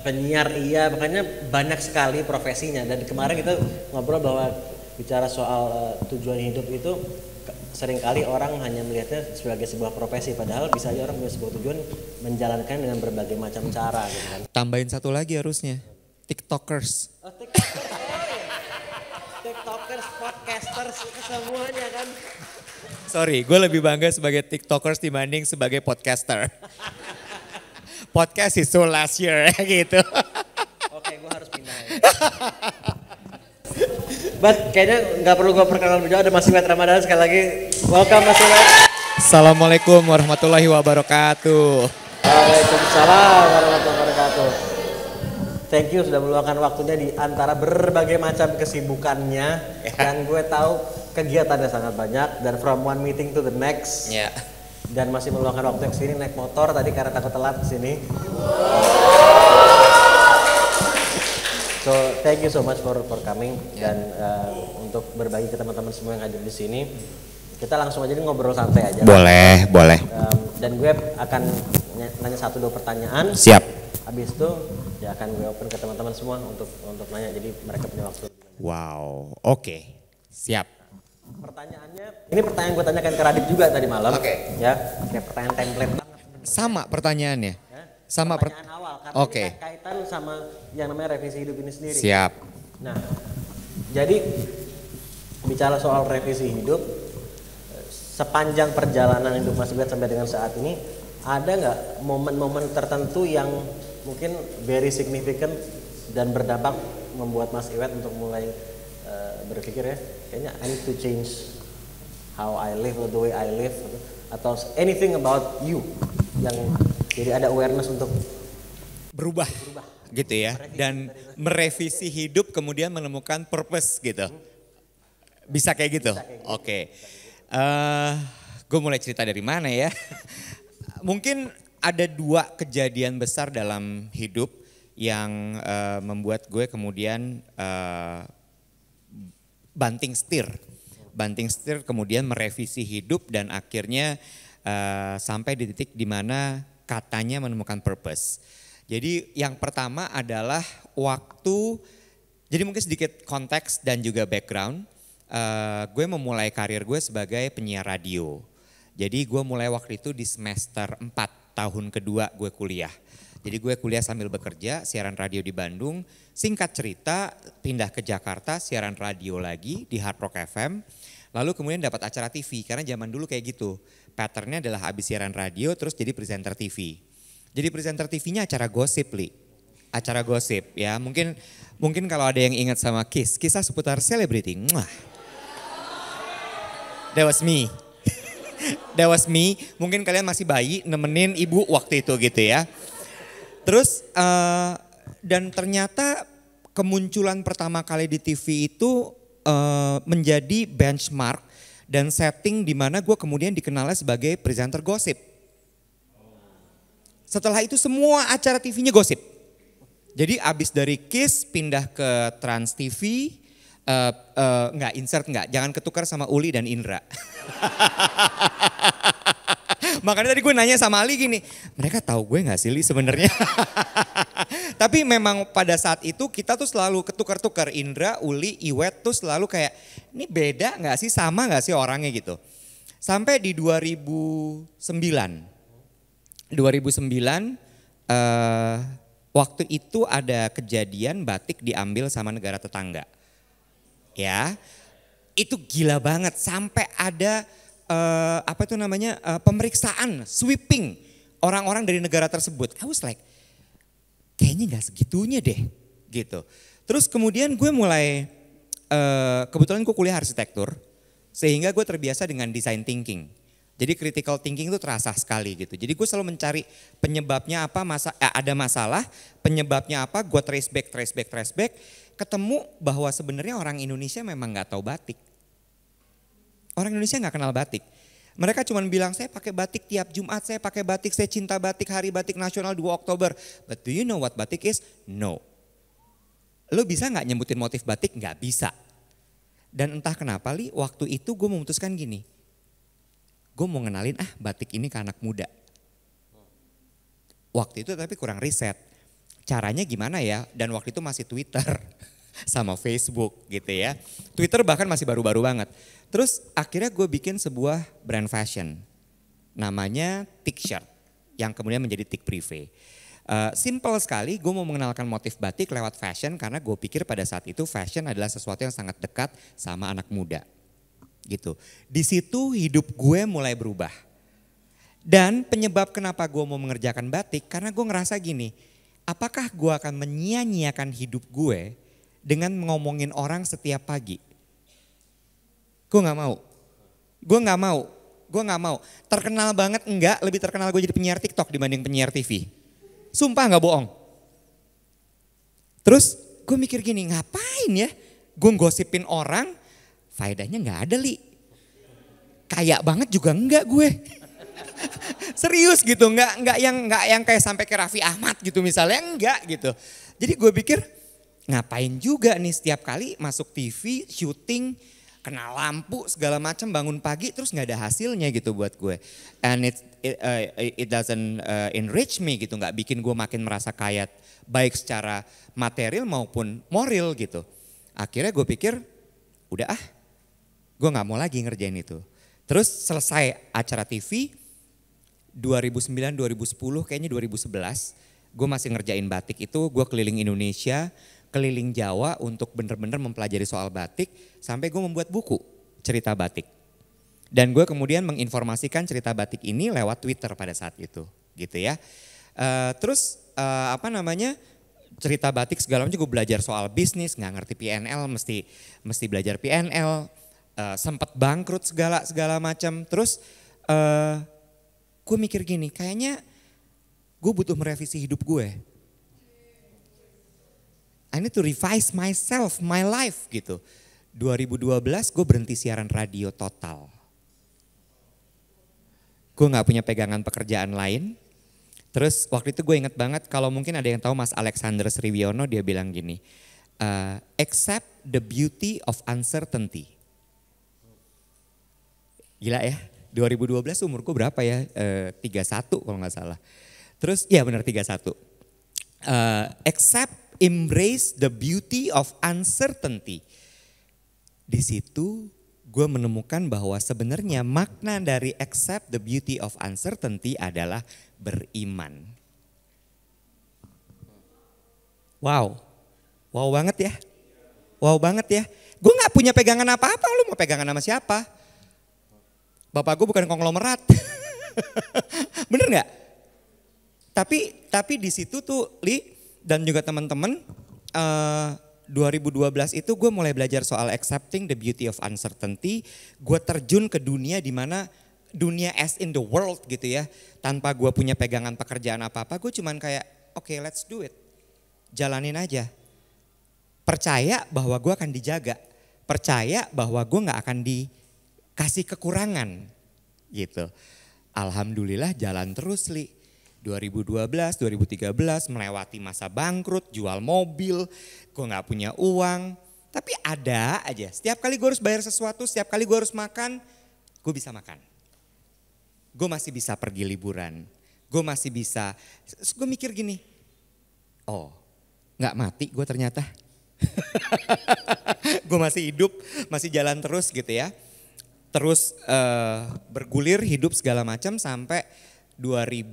penyiar iya, makanya banyak sekali profesinya. Dan kemarin kita ngobrol bahwa bicara soal tujuan hidup itu seringkali orang hanya melihatnya sebagai sebuah profesi, padahal bisa aja orang punya sebuah tujuan menjalankan dengan berbagai macam cara gitu kan. Tambahin satu lagi harusnya, TikTokers. Oh, TikTokers, TikTokers, podcasters, semuanya kan. Sorry, gue lebih bangga sebagai TikTokers dibanding sebagai podcaster. Podcast is so last year gitu. Oke, gue harus pindah ya. But kayaknya nggak perlu gue perkenalkan lebih jauh, ada Mas Iwet Ramadan sekali lagi. Welcome Mas Iwet. Assalamualaikum warahmatullahi wabarakatuh. Waalaikumsalam warahmatullahi wabarakatuh. Thank you sudah meluangkan waktunya di antara berbagai macam kesibukannya. Dan gue tahu kegiatannya sangat banyak dan from one meeting to the next. Ya. Dan masih meluangkan waktu ke sini naik motor tadi karena takut telat ke sini. So thank you so much for coming dan untuk berbagi ke teman-teman semua yang hadir di sini. Kita langsung aja ngobrol santai aja. Boleh, boleh. Dan gue akan nanya 1-2 pertanyaan. Siap. Habis itu ya akan gue open ke teman-teman semua untuk nanya, jadi mereka punya waktu. Wow, oke. Siap. Pertanyaannya, ini pertanyaan gue tanyakan ke Radit juga tadi malam. Oke. Ya, kayak pertanyaan template banget. Sama pertanyaannya. Ya, Sama pertanyaan awal karena Oke. ini kaitan sama yang namanya revisi hidup ini sendiri. Siap. Nah, jadi bicara soal revisi hidup, sepanjang perjalanan hidup Mas Iwet sampai dengan saat ini, ada nggak momen-momen tertentu yang mungkin very significant dan berdampak membuat Mas Iwet untuk mulai berpikir ya, kayaknya I need to change how I live or the way I live, atau anything about you yang jadi ada awareness untuk Berubah gitu ya. Dan merevisi hidup kemudian menemukan purpose gitu. Bisa kayak gitu? Oke. Gue mulai cerita dari mana ya? Mungkin ada 2 kejadian besar dalam hidup yang membuat gue kemudian banting setir kemudian merevisi hidup dan akhirnya sampai di titik dimana katanya menemukan purpose. Jadi yang pertama adalah waktu, jadi mungkin sedikit konteks dan juga background. Gue memulai karir gue sebagai penyiar radio. Jadi gue mulai waktu itu di semester 4 tahun kedua gue kuliah. Jadi gue kuliah sambil bekerja, siaran radio di Bandung. Singkat cerita pindah ke Jakarta, siaran radio lagi di Hard Rock FM. Lalu kemudian dapat acara TV, karena zaman dulu kayak gitu. Patternnya adalah habis siaran radio terus jadi presenter TV. Jadi presenter TV-nya acara gosip, Li. Acara gosip ya, mungkin kalau ada yang ingat sama kisah seputar selebriti. That was me. That was me, mungkin kalian masih bayi nemenin ibu waktu itu gitu ya. Terus dan ternyata kemunculan pertama kali di TV itu menjadi benchmark dan setting di mana gue kemudian dikenalnya sebagai presenter gosip. Setelah itu semua acara TV-nya gosip. Jadi abis dari Kiss pindah ke Trans TV, jangan ketukar sama Uli dan Indra. Makanya tadi gue nanya sama Ali gini, mereka tahu gue gak sih Li sebenarnya? Tapi memang pada saat itu kita tuh selalu ketukar-tukar, Indra, Uli, Iwet tuh selalu kayak, ini beda gak sih, sama gak sih orangnya gitu. Sampai di 2009 waktu itu ada kejadian batik diambil sama negara tetangga. Ya, itu gila banget sampai ada pemeriksaan, sweeping orang-orang dari negara tersebut. I was like, kayaknya gak segitunya deh gitu. Terus kemudian gue mulai, kebetulan gue kuliah arsitektur, sehingga gue terbiasa dengan design thinking. Jadi critical thinking itu terasa sekali gitu. Jadi gue selalu mencari penyebabnya apa, ada masalah, penyebabnya apa, gue trace back, ketemu bahwa sebenarnya orang Indonesia memang gak tahu batik. Orang Indonesia gak kenal batik. Mereka cuma bilang saya pakai batik tiap Jumat, saya pakai batik, saya cinta batik, Hari Batik Nasional 2 Oktober. But do you know what batik is? No. Lo bisa gak nyebutin motif batik? Gak bisa. Dan entah kenapa Li, waktu itu gue memutuskan gini. Gue mau ngenalin batik ini ke anak muda. Waktu itu tapi kurang riset. caranya gimana ya? Dan waktu itu masih Twitter sama Facebook gitu ya. Twitter bahkan masih baru-baru banget. Terus akhirnya gue bikin sebuah brand fashion. Namanya Tik Shirt yang kemudian menjadi Tik Privé. Simple sekali, gue mau mengenalkan motif batik lewat fashion karena gue pikir pada saat itu fashion adalah sesuatu yang sangat dekat sama anak muda. Gitu. Di situ hidup gue mulai berubah. Dan penyebab kenapa gue mau mengerjakan batik karena gue ngerasa gini, apakah gue akan menyia-nyiakan hidup gue dengan ngomongin orang setiap pagi? Gue gak mau. Gue gak mau. Gue gak mau. Terkenal banget enggak, lebih terkenal gue jadi penyiar TikTok dibanding penyiar TV. Sumpah gak bohong. Terus gue mikir gini, ngapain ya? Gue gosipin orang, faedahnya gak ada Li. Kayak banget juga enggak gue. Serius gitu, enggak yang kayak sampai ke Raffi Ahmad gitu misalnya, enggak gitu. Jadi gue pikir ngapain juga nih setiap kali masuk TV, syuting, kena lampu segala macam, bangun pagi terus nggak ada hasilnya gitu buat gue. And it doesn't enrich me gitu, nggak bikin gue makin merasa kaya baik secara material maupun moral gitu. Akhirnya gue pikir udah gue nggak mau lagi ngerjain itu. Terus selesai acara TV 2009-2010 kayaknya 2011 gue masih ngerjain batik itu, gue keliling Indonesia, keliling Jawa untuk bener-bener mempelajari soal batik sampai gue membuat buku cerita batik. Dan gue kemudian menginformasikan cerita batik ini lewat Twitter pada saat itu gitu ya. Terus cerita batik segala macam gue belajar soal bisnis, nggak ngerti PNL mesti belajar PNL, sempat bangkrut segala macam. Terus gue mikir gini, kayaknya gue butuh merevisi hidup gue. I need to revise myself, my life gitu. 2012 gue berhenti siaran radio total. Gue gak punya pegangan pekerjaan lain. Terus waktu itu gue inget banget, kalau mungkin ada yang tahu Mas Alexander Sriwiono, dia bilang gini, accept the beauty of uncertainty. Gila ya. 2012 umur gue berapa ya? 31 kalau gak salah. Terus ya benar 31. Embrace the beauty of uncertainty. Di situ gue menemukan bahwa sebenarnya makna dari accept the beauty of uncertainty adalah beriman. Wow. Wow banget ya. Wow banget ya. Gue gak punya pegangan apa-apa, lu mau pegangan sama siapa? Bapak gue bukan konglomerat. Bener gak? Tapi di situ tuh Li dan juga teman-teman 2012 itu gue mulai belajar soal accepting the beauty of uncertainty. Gue terjun ke dunia di mana dunia as in the world gitu ya. Tanpa gue punya pegangan pekerjaan apa-apa, gue cuman kayak okay, let's do it. Jalanin aja. Percaya bahwa gue akan dijaga. Percaya bahwa gue gak akan kasih kekurangan gitu. Alhamdulillah jalan terus Li. 2012, 2013 melewati masa bangkrut, jual mobil, gue gak punya uang. Tapi ada aja, setiap kali gue harus bayar sesuatu, setiap kali gue harus makan, gue bisa makan. Gue masih bisa pergi liburan, gue masih bisa, gue mikir gini, oh gak mati gue ternyata. Gue masih hidup, masih jalan terus gitu ya. Terus bergulir hidup segala macam sampai 2017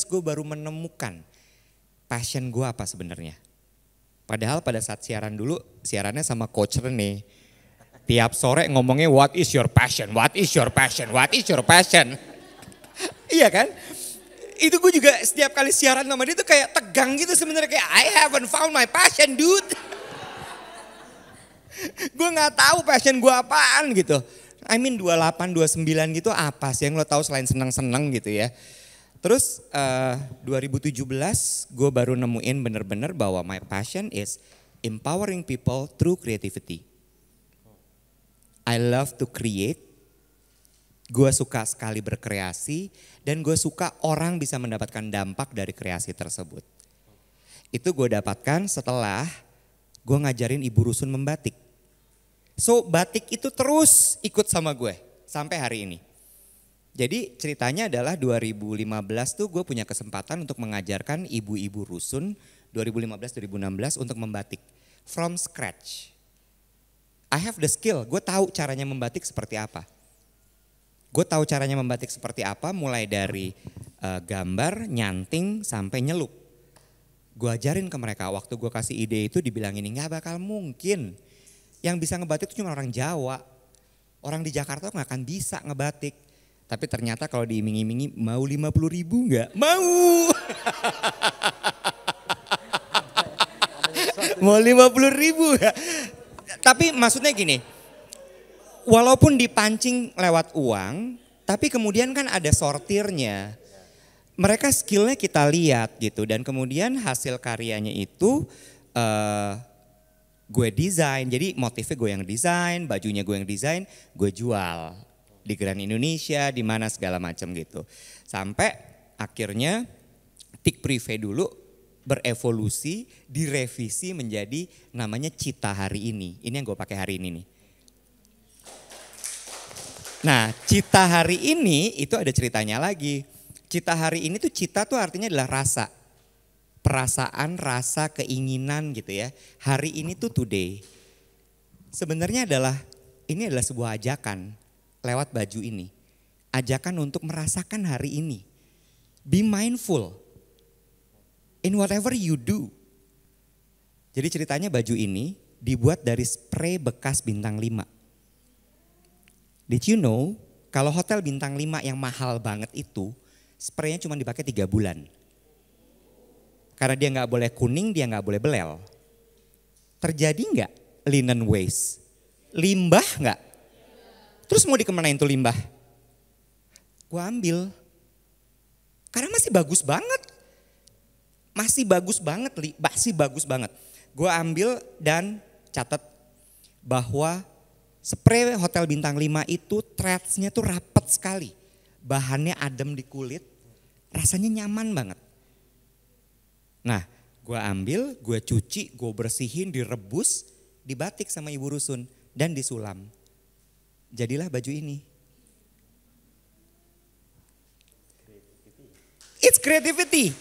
gue baru menemukan passion gue apa sebenarnya. Padahal pada saat siaran dulu, siarannya sama Coach Rene. Tiap sore ngomongnya what is your passion, what is your passion, what is your passion. Iya kan? Itu gue juga setiap kali siaran sama dia tuh kayak tegang gitu sebenarnya, kayak I haven't found my passion dude. Gue gak tahu passion gue apaan gitu. I mean 28, 29 gitu apa sih yang lo tahu selain senang-senang gitu ya. Terus 2017 gue baru nemuin bener-bener bahwa my passion is empowering people through creativity. I love to create. Gue suka sekali berkreasi dan gue suka orang bisa mendapatkan dampak dari kreasi tersebut. Itu gue dapatkan setelah gue ngajarin Ibu Rusun membatik. So batik itu terus ikut sama gue sampai hari ini. Jadi ceritanya adalah 2015 tuh gue punya kesempatan untuk mengajarkan ibu-ibu rusun 2015-2016 untuk membatik from scratch. I have the skill, gue tahu caranya membatik seperti apa. Gue tahu caranya membatik seperti apa mulai dari gambar, nyanting sampai nyelup. Gue ajarin ke mereka, waktu gue kasih ide itu dibilang ini gak bakal mungkin. Yang bisa ngebatik itu cuma orang Jawa. Orang di Jakarta gak akan bisa ngebatik. Tapi ternyata kalau diiming-imingi mau 50.000 gak? Mau! Mau 50.000 gak? Tapi maksudnya gini, walaupun dipancing lewat uang, tapi kemudian kan ada sortirnya. Mereka skillnya kita lihat gitu dan kemudian hasil karyanya itu gue desain. Jadi motifnya gue yang desain, bajunya gue yang desain, gue jual di Grand Indonesia, di mana segala macam gitu. Sampai akhirnya Tik Privé dulu berevolusi, direvisi menjadi namanya Cita Hari Ini. Ini yang gue pakai hari ini nih. Nah, Cita Hari Ini itu ada ceritanya lagi. Cita Hari Ini tuh cita tuh artinya adalah rasa. Perasaan, rasa, keinginan gitu ya. Hari ini tuh today. Sebenarnya ini adalah sebuah ajakan lewat baju ini. Ajakan untuk merasakan hari ini. Be mindful in whatever you do. Jadi ceritanya baju ini dibuat dari spray bekas bintang 5. Did you know kalau hotel bintang 5 yang mahal banget itu spraynya cuma dipakai 3 bulan. Karena dia nggak boleh kuning, dia nggak boleh belel. Terjadi nggak linen waste? Limbah nggak? Terus mau dikemanain tuh limbah? Gua ambil. Karena masih bagus banget. Masih bagus banget, masih bagus banget. Gue ambil dan catat bahwa spray hotel bintang 5 itu threads-nya tuh rapat sekali. Bahannya adem di kulit, rasanya nyaman banget. Nah, gue ambil, gue cuci, gue bersihin, direbus, dibatik sama ibu rusun dan disulam. Jadilah baju ini. It's creativity.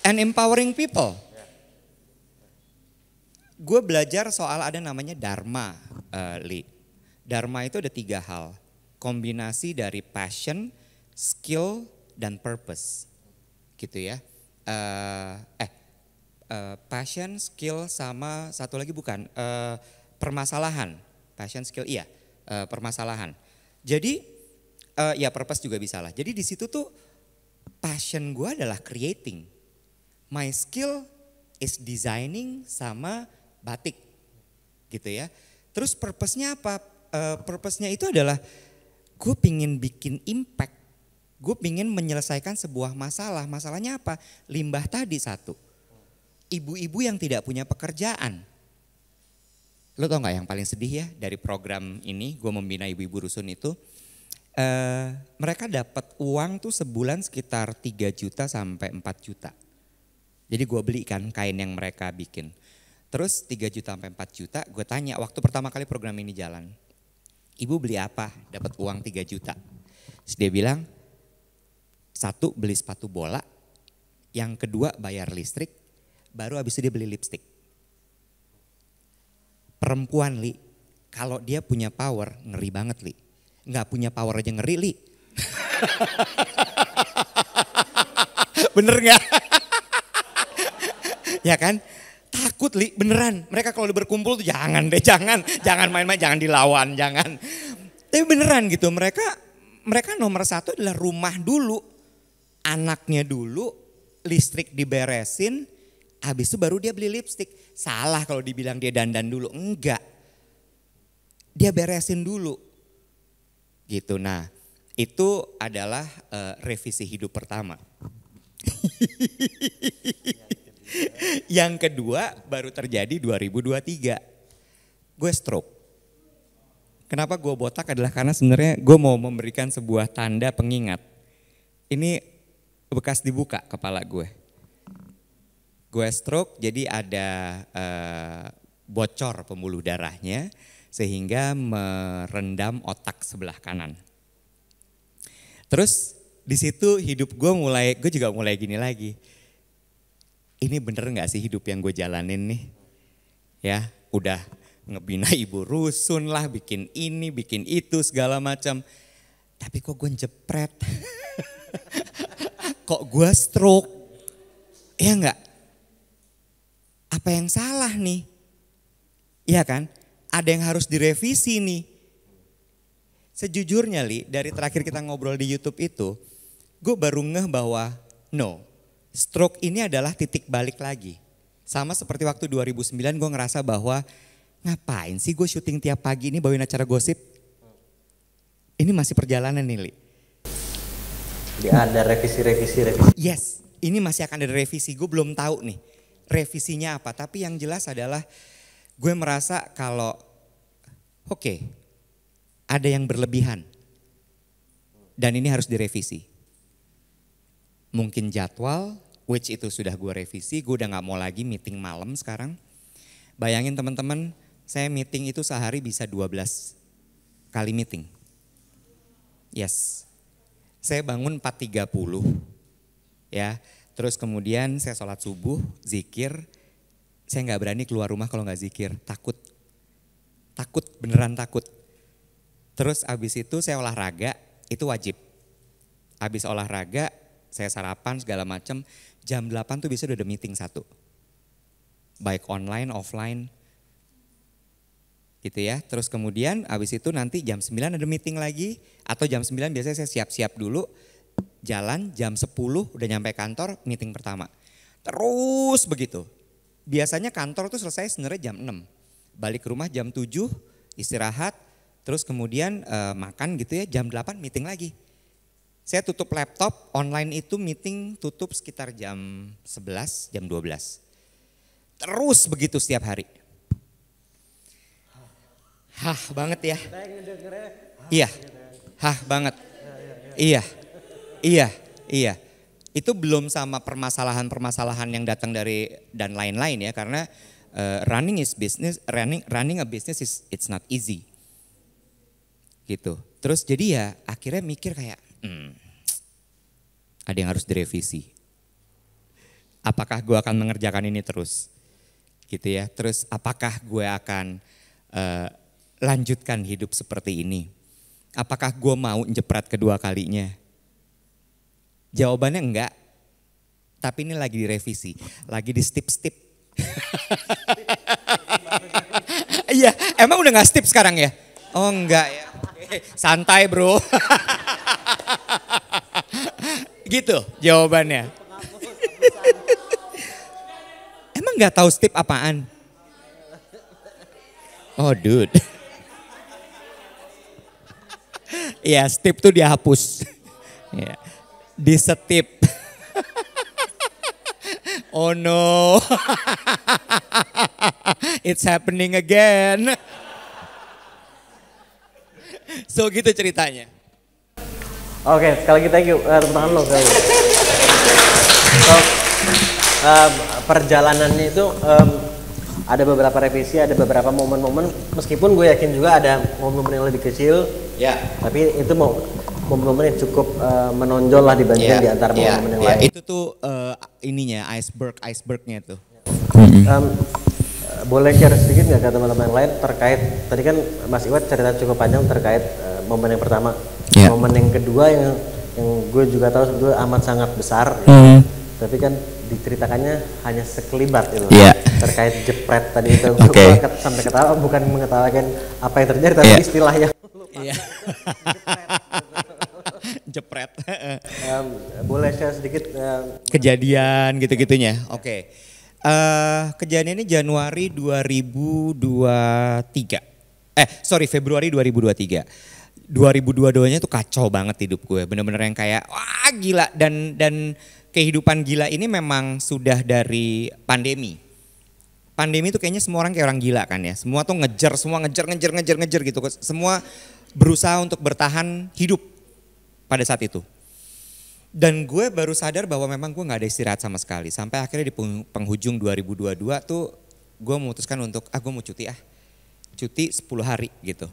And empowering people. Gue belajar soal ada namanya Dharma, Li. Dharma itu ada 3 hal. Kombinasi dari passion, skill, dan purpose. Gitu ya. Passion, skill, sama satu lagi bukan. Permasalahan. Passion, skill, iya. Permasalahan. Jadi, ya purpose juga bisa lah. Jadi di situ tuh passion gue adalah creating. My skill is designing sama batik gitu ya. Terus purpose-nya apa? Purpose-nya itu adalah gue pingin bikin impact. Gue pingin menyelesaikan sebuah masalah. Masalahnya apa? Limbah tadi satu. Ibu-ibu yang tidak punya pekerjaan. Lo tau gak yang paling sedih ya dari program ini, gue membina ibu-ibu rusun itu. Mereka dapat uang tuh sebulan sekitar 3 juta sampai 4 juta. Jadi gue belikan kain yang mereka bikin. Terus 3 juta sampai 4 juta, gue tanya waktu pertama kali program ini jalan. Ibu beli apa? Dapat uang 3 juta. Terus dia bilang, 1 beli sepatu bola, yang kedua bayar listrik, baru habis itu dia beli lipstick. Perempuan Li, kalau dia punya power, ngeri banget Li. Nggak punya power aja ngeri Li. Bener gak? Ya kan? Takut Li, beneran. Mereka kalau berkumpul tuh jangan deh, jangan main-main, jangan dilawan, jangan. Tapi beneran gitu, mereka nomor 1 adalah rumah dulu. Anaknya dulu, listrik diberesin, habis itu baru dia beli lipstick. Salah kalau dibilang dia dandan dulu, enggak. Dia beresin dulu. Gitu, nah itu adalah revisi hidup pertama. Yang kedua baru terjadi 2023. Gue stroke. Kenapa gue botak adalah karena sebenarnya gue mau memberikan sebuah tanda pengingat. Ini bekas dibuka kepala gue. Gue stroke jadi ada bocor pembuluh darahnya. sehingga merendam otak sebelah kanan. Terus di situ hidup gue juga mulai gini lagi. Ini bener gak sih hidup yang gue jalanin nih? Ya udah ngebina ibu rusun lah, bikin ini, bikin itu segala macam. Tapi kok gue jepret? Kok gue stroke? Ya enggak? Apa yang salah nih? Iya kan? Ada yang harus direvisi nih. Sejujurnya Li, dari terakhir kita ngobrol di YouTube itu, gue baru ngeh bahwa stroke ini adalah titik balik lagi. Sama seperti waktu 2009 gue ngerasa bahwa ngapain sih gue syuting tiap pagi ini bawain acara gosip? Ini masih perjalanan nih Li. Jadi ada revisi. Yes, ini masih akan ada revisi. Gue belum tahu nih revisinya apa. Tapi yang jelas adalah gue merasa kalau ada yang berlebihan. Dan ini harus direvisi. Mungkin jadwal, which itu sudah gue revisi. Gue udah gak mau lagi meeting malam sekarang. Bayangin teman-teman, saya meeting itu sehari bisa 12 kali meeting. Yes. Saya bangun 4.30 ya. Terus kemudian saya sholat subuh, zikir. Saya gak berani keluar rumah kalau gak zikir, takut. Takut, beneran takut. Terus abis itu saya olahraga, itu wajib. Abis olahraga, saya sarapan segala macam. Jam 8 tuh bisa udah ada meeting satu. Baik online, offline. Gitu ya. Terus kemudian abis itu nanti jam 9 ada meeting lagi. Atau jam 9 biasanya saya siap-siap dulu. Jalan jam 10 udah nyampe kantor, meeting pertama. Terus begitu. Biasanya kantor tuh selesai sebenarnya jam 6. Balik ke rumah jam 7, istirahat. Terus kemudian makan gitu ya, jam 8 meeting lagi. Saya tutup laptop, online itu meeting tutup sekitar jam 11, jam 12. Terus begitu setiap hari. Hah banget ya. Iya, hah banget. Iya. Itu belum sama permasalahan-permasalahan yang datang dari dan lain-lain ya. Karena running a business it's not easy. Gitu. Terus jadi ya akhirnya mikir kayak ada yang harus direvisi. Apakah gue akan mengerjakan ini terus? Gitu ya. Terus apakah gue akan lanjutkan hidup seperti ini? Apakah gue mau jepret kedua kalinya? Jawabannya enggak. Tapi ini lagi direvisi, lagi di stip-stip. Iya, emang udah gak stip sekarang ya? Oh enggak ya. Santai bro. Gitu jawabannya. Emang gak tahu stip apaan? Oh dude. Iya stip tuh dihapus. Ya. Disetip. Oh no. It's happening again. So gitu ceritanya. Oke, sekali lagi thank you. Tepuk tangan lo sekali. So, perjalanannya itu ada beberapa revisi, ada beberapa momen-momen. Meskipun gue yakin juga ada momen-momen yang lebih kecil. Ya. Tapi itu momen-momen yang cukup menonjol lah dibandingkan di antara momen-momen yang lain. Itu tuh ininya icebergnya tuh. Boleh share sedikit nggak ke teman-teman yang lain terkait tadi kan Mas Iwat cerita cukup panjang terkait momen yang pertama, momen yang kedua yang gue juga tahu sebetulnya amat sangat besar, tapi kan diceritakannya hanya sekelibat gitu terkait jepret tadi itu. Gue sampai ketawa, bukan mengetawakan apa yang terjadi tapi istilahnya. Jepret. Boleh share sedikit kejadian gitu-gitunya. Oke. Kejadian ini Januari 2023. Februari 2023. 2022-nya tuh kacau banget hidup gue. Bener-bener yang kayak wah gila dan kehidupan gila ini memang sudah dari pandemi. Pandemi tuh kayaknya semua orang kayak orang gila kan ya. Semua tuh ngejar gitu. Semua berusaha untuk bertahan hidup pada saat itu. Dan gue baru sadar bahwa memang gue gak ada istirahat sama sekali. Sampai akhirnya di penghujung 2022 tuh gue memutuskan untuk gue mau cuti cuti 10 hari gitu.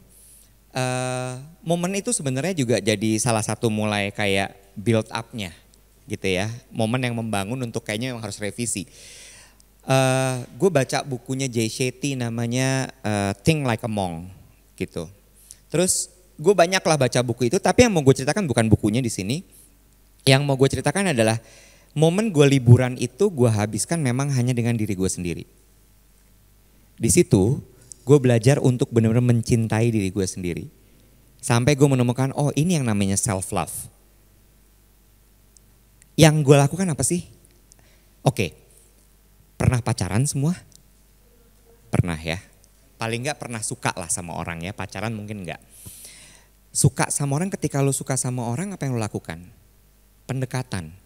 Momen itu sebenarnya juga jadi salah satu mulai kayak build up-nya gitu ya. Momen yang membangun untuk kayaknya yang harus revisi. Gue baca bukunya Jay Shetty namanya Think Like a Monk gitu. Terus gue banyaklah baca buku itu, tapi yang mau gue ceritakan bukan bukunya di sini. Yang mau gue ceritakan adalah momen gue liburan itu gue habiskan memang hanya dengan diri gue sendiri. Di situ gue belajar untuk benar-benar mencintai diri gue sendiri. Sampai gue menemukan, oh ini yang namanya self love. Yang gue lakukan apa sih? Oke, pernah pacaran semua? Pernah ya. Paling gak pernah suka lah sama orang ya, pacaran mungkin enggak. Suka sama orang, ketika lo suka sama orang apa yang lo lakukan? Pendekatan.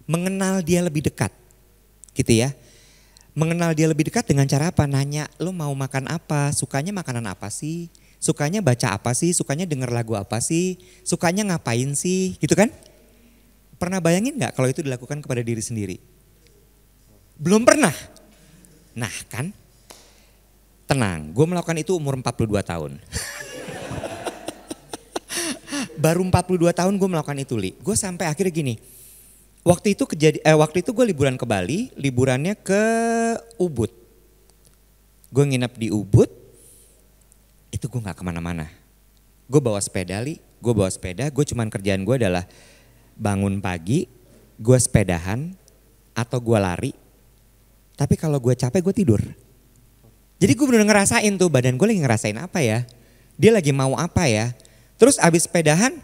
Mengenal dia lebih dekat gitu ya. Mengenal dia lebih dekat dengan cara apa? Nanya, lo mau makan apa? Sukanya makanan apa sih? Sukanya baca apa sih? Sukanya denger lagu apa sih? Sukanya ngapain sih? Gitu kan? Pernah bayangin gak kalau itu dilakukan kepada diri sendiri? Belum pernah. Nah kan? Tenang, gue melakukan itu umur 42 tahun. Baru 42 tahun gue melakukan itu, Li. Gue sampai akhirnya gini. Waktu itu gue liburan ke Bali, liburannya ke Ubud. Gue nginep di Ubud, itu gue gak kemana-mana. Gue bawa sepeda, Li. Gue bawa sepeda, gue cuman kerjaan gue adalah bangun pagi, gue sepedahan, atau gue lari. Tapi kalau gue capek gue tidur. Jadi gue bener ngerasain tuh, badan gue lagi ngerasain apa ya. Dia lagi mau apa ya. Terus abis sepedahan,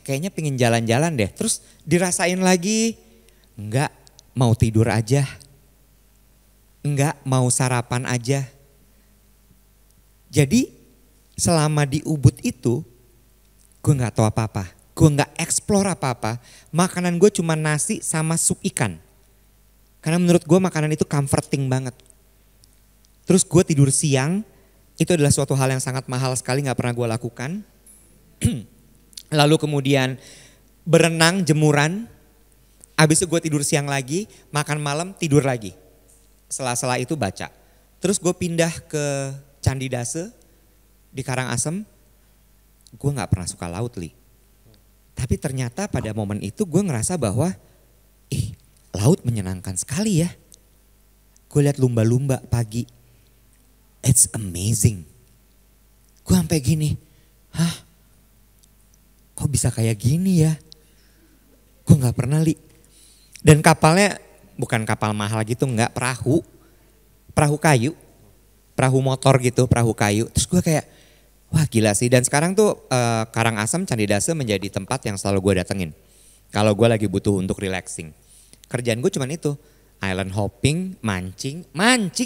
kayaknya pengen jalan-jalan deh. Terus dirasain lagi, enggak, mau tidur aja. Enggak, mau sarapan aja. Jadi selama di Ubud itu, gue gak tahu apa-apa. Gue gak explore apa-apa. Makanan gue cuma nasi sama sup ikan. Karena menurut gue makanan itu comforting banget. Terus gue tidur siang, itu adalah suatu hal yang sangat mahal sekali gak pernah gue lakukan. Lalu kemudian berenang, jemuran, habis itu gue tidur siang lagi, makan malam, tidur lagi. Sela-sela itu baca. Terus gue pindah ke Candi Dase di Karangasem, gue gak pernah suka laut, Li. Tapi ternyata pada momen itu gue ngerasa bahwa, laut menyenangkan sekali ya. Gue lihat lumba-lumba pagi, it's amazing. Gue sampai gini, kok bisa kayak gini ya? Gue gak pernah, Li. Dan kapalnya bukan kapal mahal gitu, enggak, perahu kayu, perahu motor gitu, perahu kayu. Terus gue kayak, wah gila sih. Dan sekarang tuh Karangasem, Candi Dase menjadi tempat yang selalu gue datengin. Kalau gue lagi butuh untuk relaxing. Kerjaan gue cuman itu, island hopping, mancing,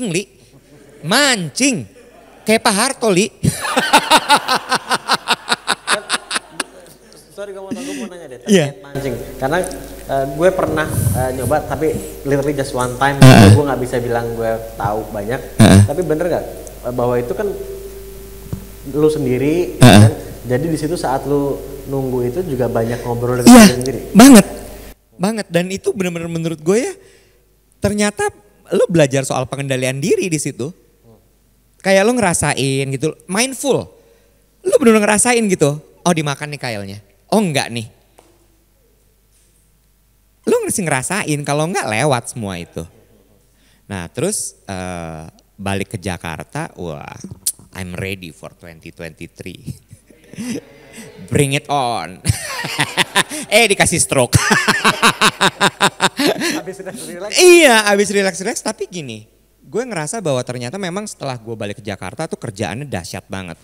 Li. Mancing, kayak Pak Harto, Li. Sorry gue mau nanya deh, terkait mancing. Karena gue pernah nyoba tapi literally just one time. Gue gak bisa bilang gue tahu banyak. Tapi bener gak bahwa itu kan lu sendiri kan? Jadi di situ saat lu nunggu itu juga banyak ngobrol dengan diri sendiri. Banget. Dan itu bener-bener menurut gue ya, ternyata lu belajar soal pengendalian diri di situ. Kayak lu ngerasain gitu, mindful. Lu bener-bener ngerasain gitu, oh dimakan nih kailnya. Oh enggak nih. Lu mesti ngerasain, kalau enggak lewat semua itu. Nah terus balik ke Jakarta, wah I'm ready for 2023. Bring it on. Dikasih stroke. Abis relax, tapi gini. Gue ngerasa bahwa ternyata memang setelah gue balik ke Jakarta tuh kerjaannya dahsyat banget.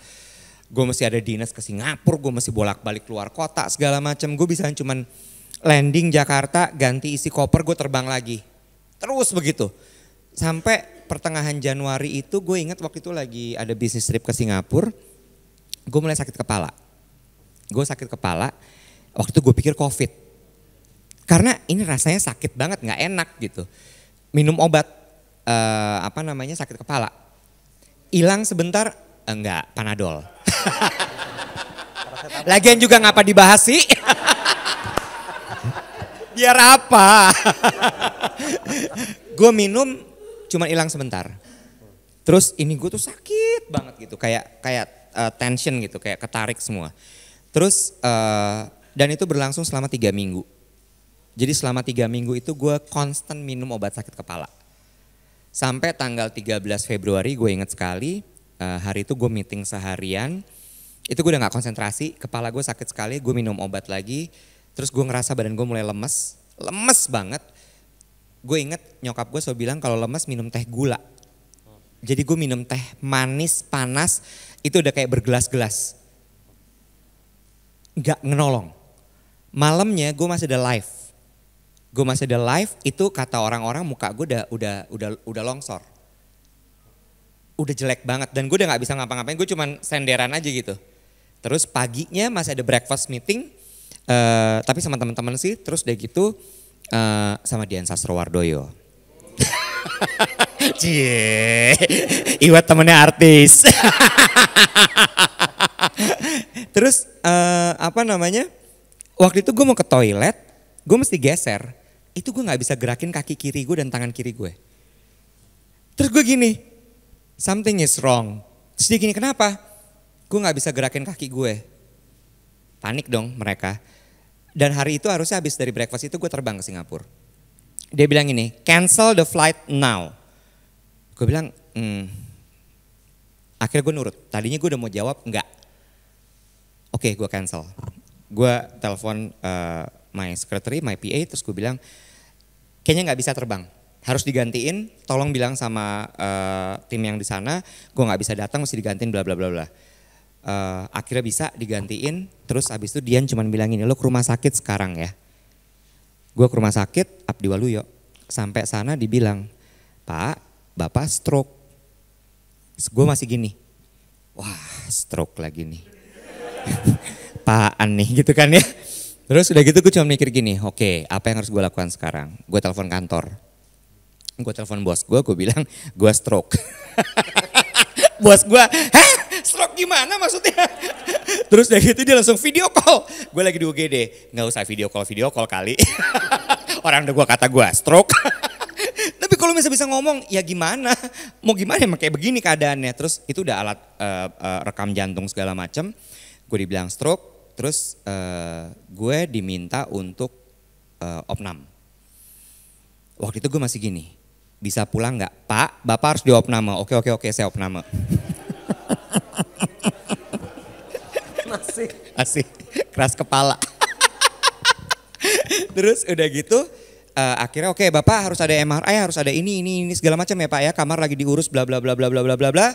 Gue mesti ada dinas ke Singapura, gue mesti bolak-balik keluar kota segala macam. Gue bisa cuman landing Jakarta, ganti isi koper, gue terbang lagi. Terus begitu. Sampai pertengahan Januari itu gue ingat waktu itu lagi ada bisnis trip ke Singapura. Gue mulai sakit kepala. Waktu itu gue pikir COVID. Karena ini rasanya sakit banget, gak enak gitu. Minum obat, sakit kepala. Hilang sebentar, enggak, Panadol. Lagian juga ngapa dibahas sih? Biar apa? Gue minum cuma hilang sebentar. Terus ini gue tuh sakit tight banget gitu, kayak tension gitu, kayak ketarik semua. Terus dan itu berlangsung selama 3 minggu. Jadi selama 3 minggu itu gue konstan minum obat sakit kepala. Sampai tanggal 13 Februari gue inget sekali, hari itu gue meeting seharian, itu gue udah gak konsentrasi, kepala gue sakit sekali, gue minum obat lagi, terus gue ngerasa badan gue mulai lemes banget. Gue inget nyokap gue selalu bilang kalau lemes minum teh gula. Jadi gue minum teh manis, panas, itu udah kayak bergelas-gelas. Gak ngenolong. Malamnya gue masih ada live. Itu kata orang-orang muka gue udah longsor. Udah jelek banget dan gue udah gak bisa ngapa-ngapain, gue cuman senderan aja gitu. Terus paginya masih ada breakfast meeting, tapi sama teman-teman sih, terus udah gitu sama Dian Sastrowardoyo. Cie, Iwat temennya artis. Terus waktu itu gue mau ke toilet, gue mesti geser. Itu gue gak bisa gerakin kaki kiri gue dan tangan kiri gue. Terus gue gini, something is wrong. Terus dia gini, kenapa? Gue gak bisa gerakin kaki gue. Panik dong mereka. Dan hari itu harusnya habis dari breakfast itu gue terbang ke Singapura. Dia bilang gini, cancel the flight now. Gue bilang, akhirnya gue nurut. Tadinya gue udah mau jawab, enggak. Oke, gue cancel. Gue telepon my secretary, my PA, terus gue bilang, kayaknya gak bisa terbang. Harus digantiin, tolong bilang sama tim yang di sana, gue gak bisa datang, mesti digantiin bla bla bla bla. Akhirnya bisa digantiin, terus abis itu Dian cuma bilang ini, lo ke rumah sakit sekarang ya. Gue ke rumah sakit Abdi Waluyo, sampai sana dibilang, Pak, Bapak stroke. Gue masih gini, wah stroke lagi nih. Apaan nih gitu kan ya. Terus udah gitu gue cuma mikir gini, oke, apa yang harus gue lakukan sekarang? Gue telepon kantor, gue telepon bos gue bilang gue stroke. Bos gue, hah stroke gimana maksudnya? Terus udah gitu dia langsung video call. Gue lagi di UGD, gak usah video call kali. Orang udah gue kata gue stroke. Tapi kalau misalnya bisa ngomong ya gimana, mau gimana emang kayak begini keadaannya. Terus itu udah alat rekam jantung segala macem. Gue dibilang stroke, terus gue diminta untuk opnam. Waktu itu gue masih gini, bisa pulang gak? Pak, Bapak harus diopname. Oke, saya opname. Masih keras kepala. Terus udah gitu akhirnya oke, Bapak harus ada MRI, harus ada ini segala macam ya Pak ya. Kamar lagi diurus bla bla bla bla bla bla bla bla.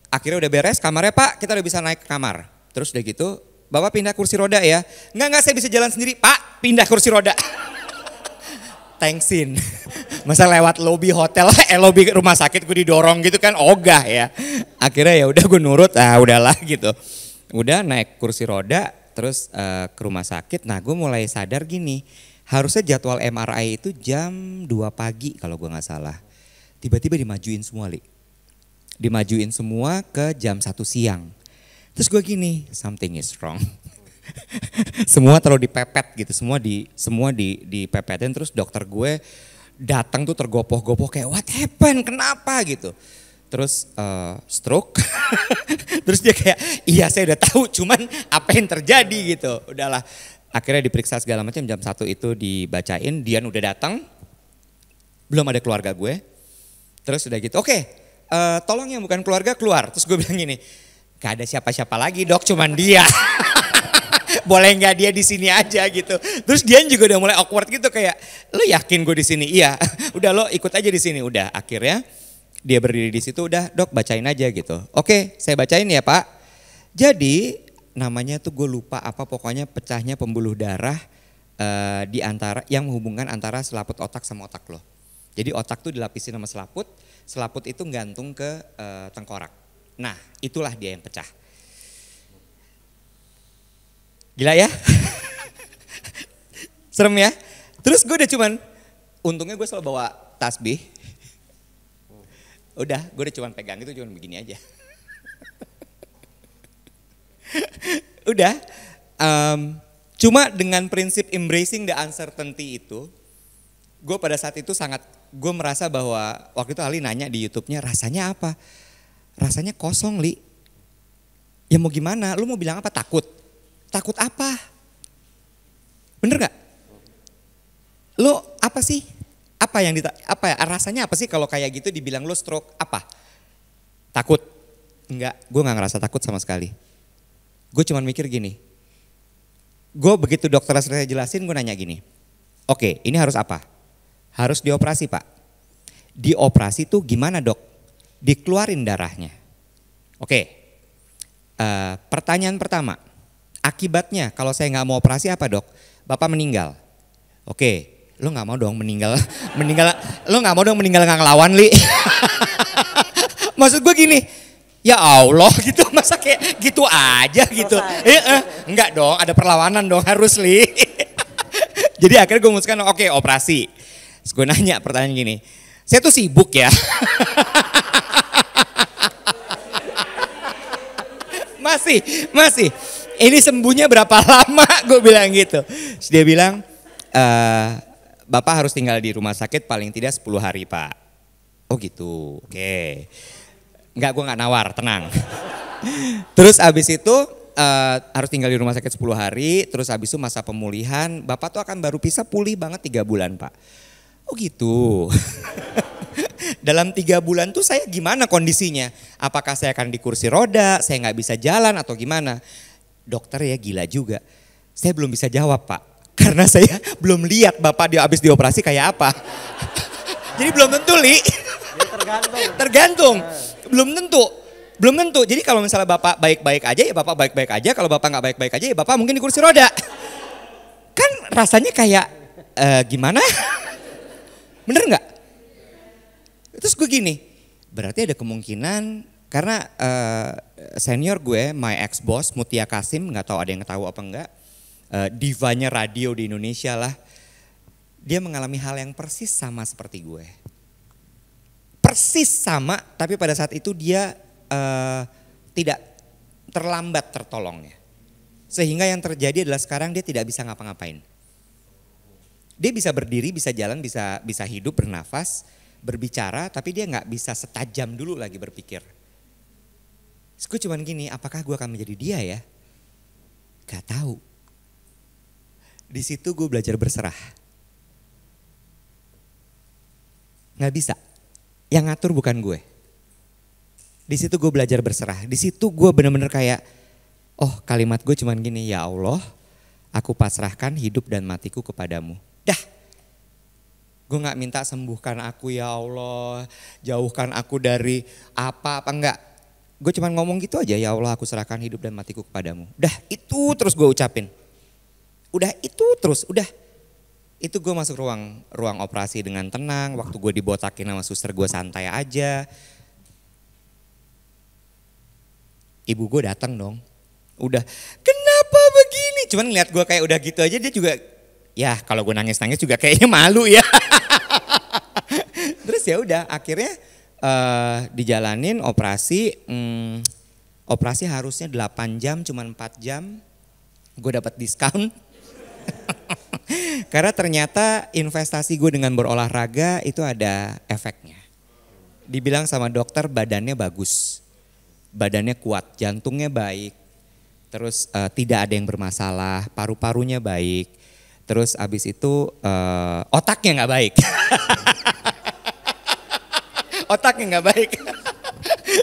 Akhirnya udah beres kamarnya Pak, kita udah bisa naik ke kamar. Terus udah gitu, Bapak pindah kursi roda ya. Enggak saya bisa jalan sendiri. Pak, pindah kursi roda. Thanksin. Masa lewat lobi hotel, lobi rumah sakit gue didorong gitu kan, ogah ya. Akhirnya ya udah gue nurut, udahlah gitu. Udah naik kursi roda, terus ke rumah sakit. Nah gue mulai sadar gini, harusnya jadwal MRI itu jam 2 pagi kalau gue gak salah. Tiba-tiba dimajuin semua, Li. Dimajuin semua ke jam 1 siang. Terus gue gini, something is wrong. Semua terlalu dipepet gitu, semua dipepetin. Terus dokter gue datang tuh tergopoh-gopoh kayak what happened, kenapa gitu. Terus stroke. Terus dia kayak iya saya udah tahu, cuman apa yang terjadi gitu. Udahlah akhirnya diperiksa segala macam, jam 1 itu dibacain, Dian udah datang. Belum ada keluarga gue. Terus udah gitu oke, tolong yang bukan keluarga keluar. Terus gue bilang gini, gak ada siapa-siapa lagi dok, cuman dia. Boleh nggak dia di sini aja gitu. Terus Dian juga udah mulai awkward gitu kayak, lo yakin gue di sini? Iya, udah lo ikut aja di sini. Udah akhirnya dia berdiri di situ, udah dok bacain aja gitu. Oke, saya bacain ya Pak. Jadi namanya tuh gue lupa apa, pokoknya pecahnya pembuluh darah di antara yang menghubungkan antara selaput otak sama otak lo. Jadi otak tuh dilapisi sama selaput, selaput itu gantung ke tengkorak. Nah itulah dia yang pecah. Gila ya? Serem ya? Terus gue udah cuman, untungnya gue selalu bawa tasbih. Udah, gue udah cuman pegang itu cuman begini aja. Udah, cuma dengan prinsip embracing the uncertainty itu, gue pada saat itu sangat, gue merasa bahwa waktu itu Ali nanya di YouTube-nya rasanya apa? rasanya kosong Li. Ya mau gimana, lu mau bilang apa, takut? Takut apa? Bener gak? Lu apa sih? Apa yang rasanya apa sih kalau kayak gitu dibilang lu stroke, apa? Takut? Enggak, gue gak ngerasa takut sama sekali. Gue cuman mikir gini, gue begitu dokter saya jelasin, gue nanya gini, oke, ini harus apa? Harus dioperasi Pak. Dioperasi tuh gimana dok? Dikeluarin darahnya. Oke, pertanyaan pertama, akibatnya kalau saya nggak mau operasi apa dok? Bapak meninggal. Oke, lo nggak mau dong meninggal, lo nggak mau dong meninggal nggak ngelawan Li. Maksud gue gini, ya Allah gitu, masa kayak gitu aja gitu. Enggak dong, ada perlawanan dong harus Li. Jadi akhirnya gue memutuskan oke, operasi. Terus gue nanya pertanyaan gini, saya tuh sibuk ya. Masih. Ini sembuhnya berapa lama? Gue bilang gitu. Terus dia bilang, Bapak harus tinggal di rumah sakit paling tidak 10 hari Pak. Oh gitu, oke. Enggak, gue gak nawar, tenang. Terus abis itu harus tinggal di rumah sakit 10 hari. Terus abis itu masa pemulihan, Bapak tuh akan baru bisa pulih banget 3 bulan Pak. Oh gitu. Dalam 3 bulan tuh saya gimana kondisinya? Apakah saya akan di kursi roda, saya nggak bisa jalan atau gimana? Dokter ya gila juga. Saya belum bisa jawab Pak. Karena saya belum lihat Bapak habis dioperasi kayak apa. Jadi belum tentu Li. Tergantung. Belum tentu. Jadi kalau misalnya Bapak baik-baik aja ya Bapak baik-baik aja. Kalau Bapak nggak baik-baik aja ya Bapak mungkin di kursi roda. Kan rasanya kayak gimana? Bener nggak? Terus gue gini, berarti ada kemungkinan karena senior gue, my ex boss Mutia Kasim, nggak tahu ada yang tahu apa enggak, divanya radio di Indonesia lah, dia mengalami hal yang persis sama seperti gue, persis sama, tapi pada saat itu dia tidak terlambat tertolongnya, sehingga yang terjadi adalah sekarang dia tidak bisa ngapa-ngapain, dia bisa berdiri, bisa jalan, bisa hidup, bernafas, berbicara, tapi dia nggak bisa setajam dulu lagi berpikir. Terus gue cuman gini, apakah gue akan menjadi dia ya? Gak tahu. Di situ gue belajar berserah. Nggak bisa. Yang ngatur bukan gue. Di situ gue belajar berserah. Di situ gue benar-benar kayak, oh kalimat gue cuman gini, ya Allah, aku pasrahkan hidup dan matiku kepadamu. Dah. Gue gak minta sembuhkan aku ya Allah, jauhkan aku dari apa enggak. Gue cuma ngomong gitu aja, ya Allah aku serahkan hidup dan matiku kepadamu. Udah itu terus gue ucapin. Udah itu terus, udah. Itu gue masuk ruang operasi dengan tenang, waktu gue dibotakin sama suster gue santai aja. Ibu gue datang dong, udah kenapa begini? Cuman ngeliat gue kayak udah gitu aja dia juga, ya kalau gue nangis-nangis juga kayaknya malu ya. Terus ya udah akhirnya dijalanin operasi. Operasi harusnya 8 jam cuman 4 jam. Gue dapat diskon. Karena ternyata investasi gue dengan berolahraga itu ada efeknya. Dibilang sama dokter badannya bagus. Badannya kuat, jantungnya baik. Terus tidak ada yang bermasalah, paru-parunya baik. Terus abis itu otaknya nggak baik. Otaknya nggak baik.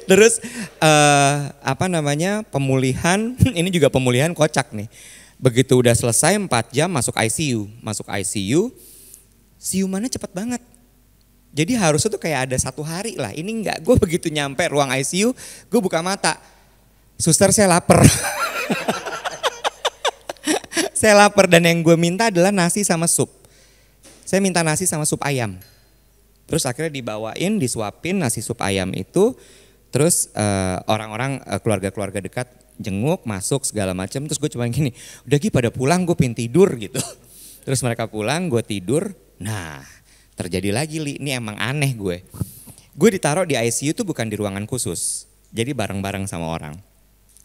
Terus pemulihan, ini juga pemulihan kocak nih. Begitu udah selesai 4 jam masuk ICU. Siumannya cepet banget. Jadi harusnya tuh kayak ada 1 hari lah. Ini enggak, gue begitu nyampe ruang ICU, gue buka mata. Suster saya lapar. Saya lapar dan yang gue minta adalah nasi sama sup. Saya minta nasi sama sup ayam. Terus akhirnya dibawain, disuapin nasi sup ayam itu. Terus orang-orang keluarga-keluarga dekat jenguk, masuk segala macam. Terus gue cuma gini, udah Gi pada pulang gue pengen tidur gitu. Terus mereka pulang, gue tidur. Nah terjadi lagi Li, ini emang aneh gue. Gue ditaruh di ICU tuh bukan di ruangan khusus. Jadi bareng-bareng sama orang.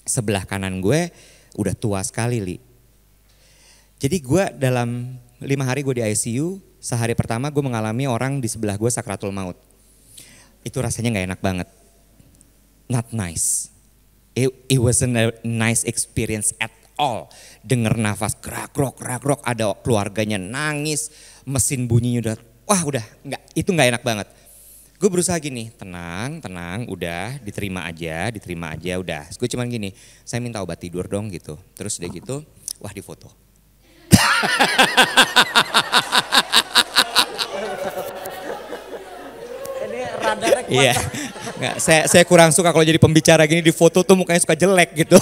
Sebelah kanan gue udah tua sekali Li. Jadi gue dalam 5 hari gue di ICU, sehari pertama gue mengalami orang di sebelah gue sakratul maut. Itu rasanya gak enak banget. not nice. It wasn't a nice experience at all. Dengar nafas gerak-grok, ada keluarganya nangis, mesin bunyinya udah itu nggak enak banget. Gue berusaha gini, tenang, udah diterima aja, udah. Gue cuman gini, saya minta obat tidur dong gitu. Terus udah gitu, wah difoto. Ini radarnya kuat. Iya, nggak, saya kurang suka kalau jadi pembicara gini di foto tuh mukanya suka jelek gitu.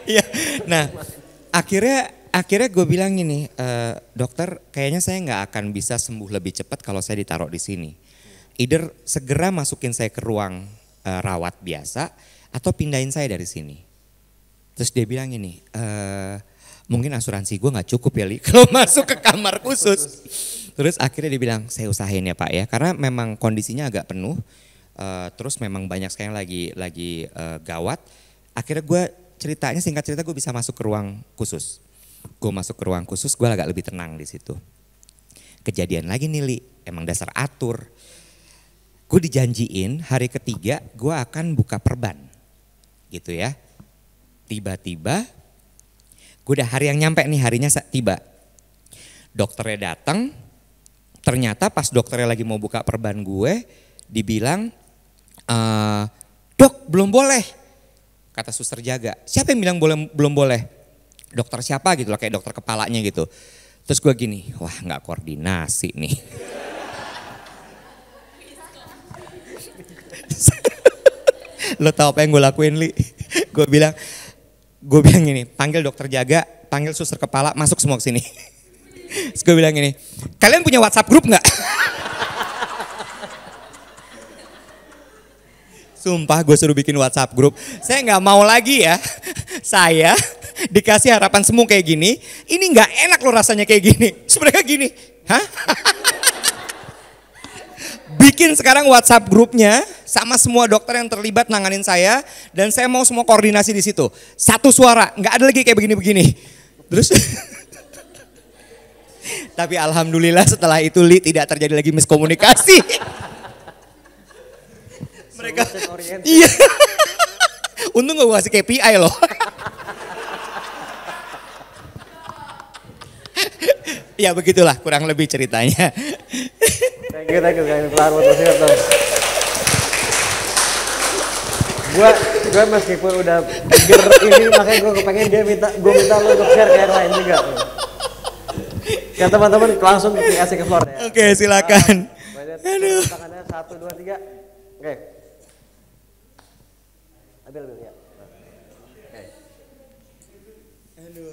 Iya, nah akhirnya gue bilang gini, dokter kayaknya saya nggak akan bisa sembuh lebih cepat kalau saya ditaruh di sini. Either segera masukin saya ke ruang rawat biasa atau pindahin saya dari sini. Terus dia bilang gini, mungkin asuransi gue nggak cukup ya Li kalau masuk ke kamar khusus. Terus akhirnya dia bilang, saya usahain ya Pak ya, karena memang kondisinya agak penuh, terus memang banyak sekali lagi gawat. Akhirnya gue singkat cerita gue bisa masuk ke ruang khusus. Gue masuk ke ruang khusus, gue agak lebih tenang di situ. Kejadian lagi nih Li, emang dasar atur. Gue dijanjiin hari ketiga gue akan buka perban, gitu ya. Tiba-tiba, gue udah hari yang nyampe nih, harinya tiba. Dokternya datang, ternyata pas dokternya lagi mau buka perban gue, dibilang, dok belum boleh. Kata suster jaga, siapa yang bilang belum boleh? Dokter siapa gitu lah, kayak dokter kepalanya gitu. Terus gue gini, wah nggak koordinasi nih. Lo tau apa yang gue lakuin Li? Gue bilang gini, panggil dokter jaga, panggil suster kepala, masuk semua ke sini. Terus gue bilang gini, kalian punya WhatsApp grup nggak? Sumpah gue suruh bikin WhatsApp grup. Saya nggak mau lagi ya, saya dikasih harapan semu kayak gini. Ini nggak enak loh rasanya kayak gini. Terus mereka gini, hah? Bikin sekarang WhatsApp grupnya sama semua dokter yang terlibat nanganin saya. Dan saya mau semua koordinasi di situ. Satu suara, nggak ada lagi kayak begini-begini. Terus, tapi alhamdulillah setelah itu Li tidak terjadi lagi miskomunikasi. Mereka, iya. Untung gak gue kasih KPI loh. Ya begitulah kurang lebih ceritanya. Thank you, Gue meskipun udah ger ini, makanya gue kepengen gue minta lo untuk share ke yang lain juga. Ya teman-teman langsung dikasih ke floor ya. Oke, silakan. Aduh. Tangannya 1, 2, 3. Oke. Abil ya. Oke.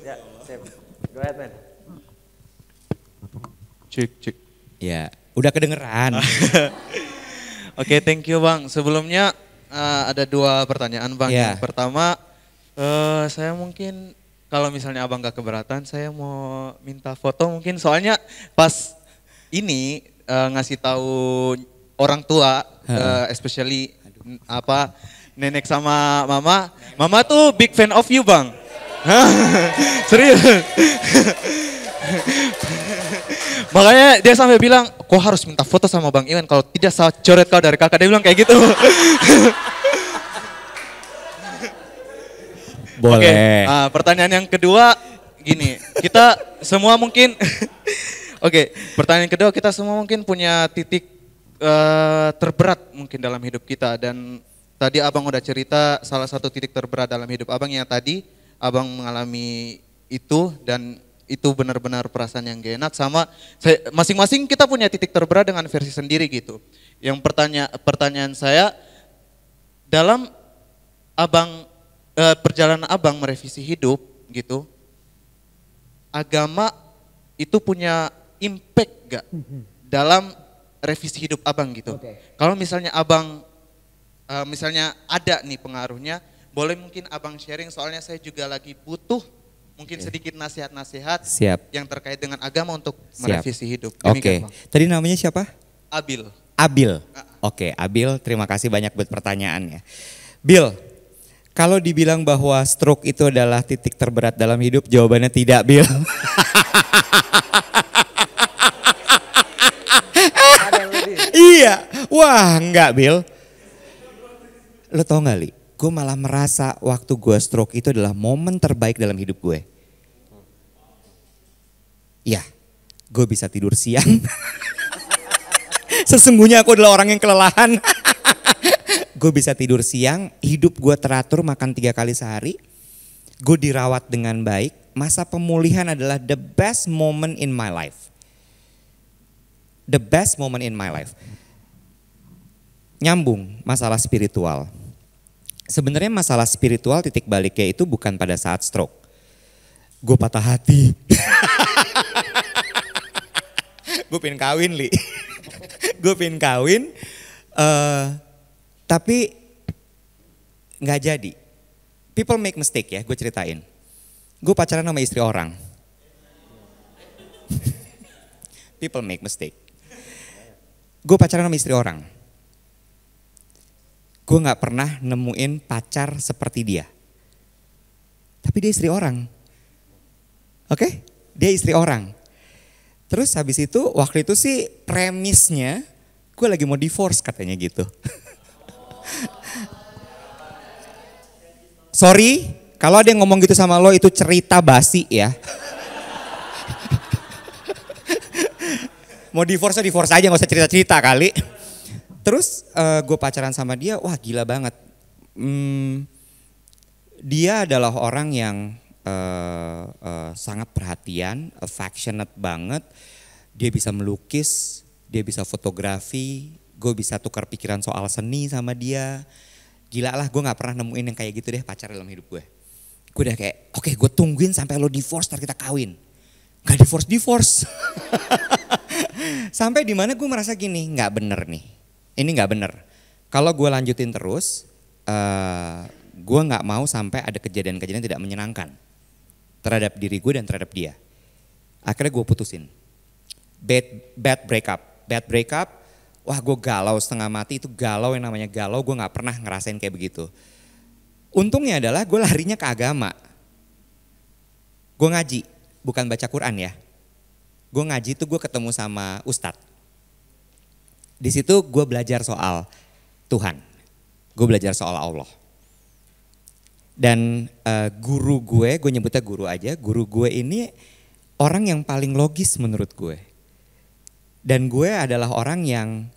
Ya, sip. Go ahead man. Cek. Ya, udah kedengeran. Oke, thank you Bang. Sebelumnya ada 2 pertanyaan Bang. Yeah. Yang pertama, saya mungkin kalau misalnya Abang gak keberatan, saya mau minta foto mungkin. Soalnya pas ini ngasih tahu orang tua, especially nenek sama mama tuh big fan of you Bang. Serius. Makanya dia sampai bilang, kau harus minta foto sama Bang Iwan, kalau tidak saya coret kau dari kakak. Dia bilang kayak gitu. Boleh. Oke, pertanyaan yang kedua gini, kita semua mungkin, pertanyaan kedua, kita semua mungkin punya titik terberat mungkin dalam hidup kita. Dan tadi Abang udah cerita salah satu titik terberat dalam hidup Abang yang tadi Abang mengalami itu, dan itu benar-benar perasaan yang gak enak. Sama masing-masing kita punya titik terberat dengan versi sendiri gitu. Yang pertanyaan saya, dalam Abang perjalanan Abang merevisi hidup gitu, agama itu punya impact gak dalam revisi hidup Abang gitu? Kalau misalnya Abang misalnya ada nih pengaruhnya, boleh mungkin Abang sharing, soalnya saya juga lagi butuh mungkin sedikit nasihat-nasihat yang terkait dengan agama untuk merevisi hidup. Oke. Tadi namanya siapa? Abil. Oke, Abil, terima kasih banyak buat pertanyaannya. Bil, kalau dibilang bahwa stroke itu adalah titik terberat dalam hidup, jawabannya tidak, Bil. Iya, wah enggak, Bil. lo tau gak Li? Gue malah merasa waktu gue stroke itu adalah momen terbaik dalam hidup gue. Ya, gue bisa tidur siang. Sesungguhnya aku adalah orang yang kelelahan. Gue bisa tidur siang, hidup gue teratur, makan 3 kali sehari. Gue dirawat dengan baik. Masa pemulihan adalah the best moment in my life. The best moment in my life. Nyambung masalah spiritual. Sebenarnya masalah spiritual titik baliknya itu bukan pada saat stroke. Gue patah hati. Gue pengen kawin Li. Gue pengen kawin. Tapi gak jadi. People make mistake ya, gue ceritain. Gue pacaran sama istri orang. People make mistake. Gue pacaran sama istri orang. Gue gak pernah nemuin pacar seperti dia. Tapi dia istri orang. Oke? Dia istri orang. Terus habis itu waktu itu sih premisnya gue lagi mau divorce katanya gitu. Sorry, kalau ada yang ngomong gitu sama lo itu cerita basi ya. Mau divorce aja, gak usah cerita-cerita kali. Terus gue pacaran sama dia, wah gila banget. Dia adalah orang yang sangat perhatian, affectionate banget. Dia bisa melukis, dia bisa fotografi, gue bisa tukar pikiran soal seni sama dia. Gila lah, gue gak pernah nemuin yang kayak gitu deh pacar dalam hidup gue. Gue udah kayak, oke, gue tungguin sampai lo divorce, ntar kita kawin. Gak divorce. Sampai dimana gue merasa gini, gak bener nih. Ini gak bener. Kalau gue lanjutin terus, gue gak mau sampai ada kejadian-kejadian tidak menyenangkan terhadap diri gue dan terhadap dia. Akhirnya gue putusin. Bad breakup, wah gue galau setengah mati, itu galau yang namanya galau, gue gak pernah ngerasain kayak begitu. Untungnya adalah gue larinya ke agama. Gue ngaji, bukan baca Quran ya. Gue ngaji tuh gue ketemu sama ustadz. Di situ gue belajar soal Tuhan, gue belajar soal Allah. Dan guru gue nyebutnya guru aja, guru gue ini orang yang paling logis menurut gue. Dan gue adalah orang yang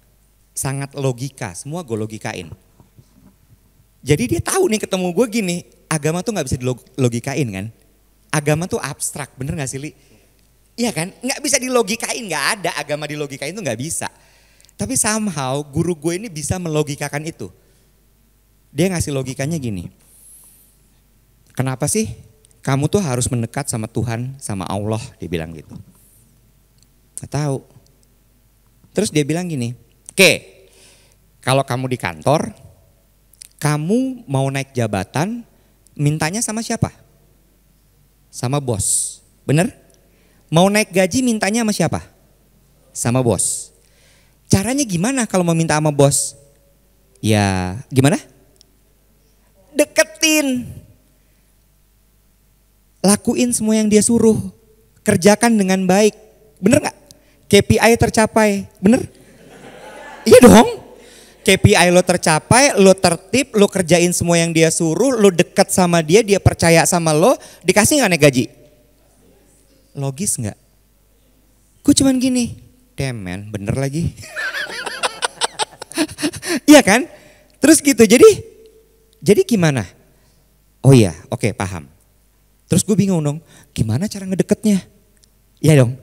sangat logika, semua gue logikain. Jadi dia tahu nih ketemu gue gini, agama tuh gak bisa dilogikain kan. Agama tuh abstrak, bener gak sih Li? Iya kan, gak bisa dilogikain, gak ada agama dilogikain tuh gak bisa. Tapi somehow guru gue ini bisa melogikakan itu. Dia ngasih logikanya gini. Kenapa sih kamu tuh harus mendekat sama Tuhan, sama Allah, dia bilang gitu. Gak tahu. Terus dia bilang gini, oke, kalau kamu di kantor, kamu mau naik jabatan, mintanya sama siapa? Sama bos, bener? Mau naik gaji mintanya sama siapa? Sama bos. Caranya gimana kalau mau minta sama bos? Ya gimana? Deketin. Lakuin semua yang dia suruh. Kerjakan dengan baik. Bener gak? KPI tercapai. Bener? Iya dong. KPI lo tercapai, lo tertib, lo kerjain semua yang dia suruh, lo deket sama dia, dia percaya sama lo, dikasih gak naik gaji? Logis gak? Gue cuman gini. Damn man, bener lagi. Iya kan? Terus gitu, jadi gimana? Oh iya, oke, paham. Terus gue bingung dong, gimana cara ngedeketnya? Iya dong,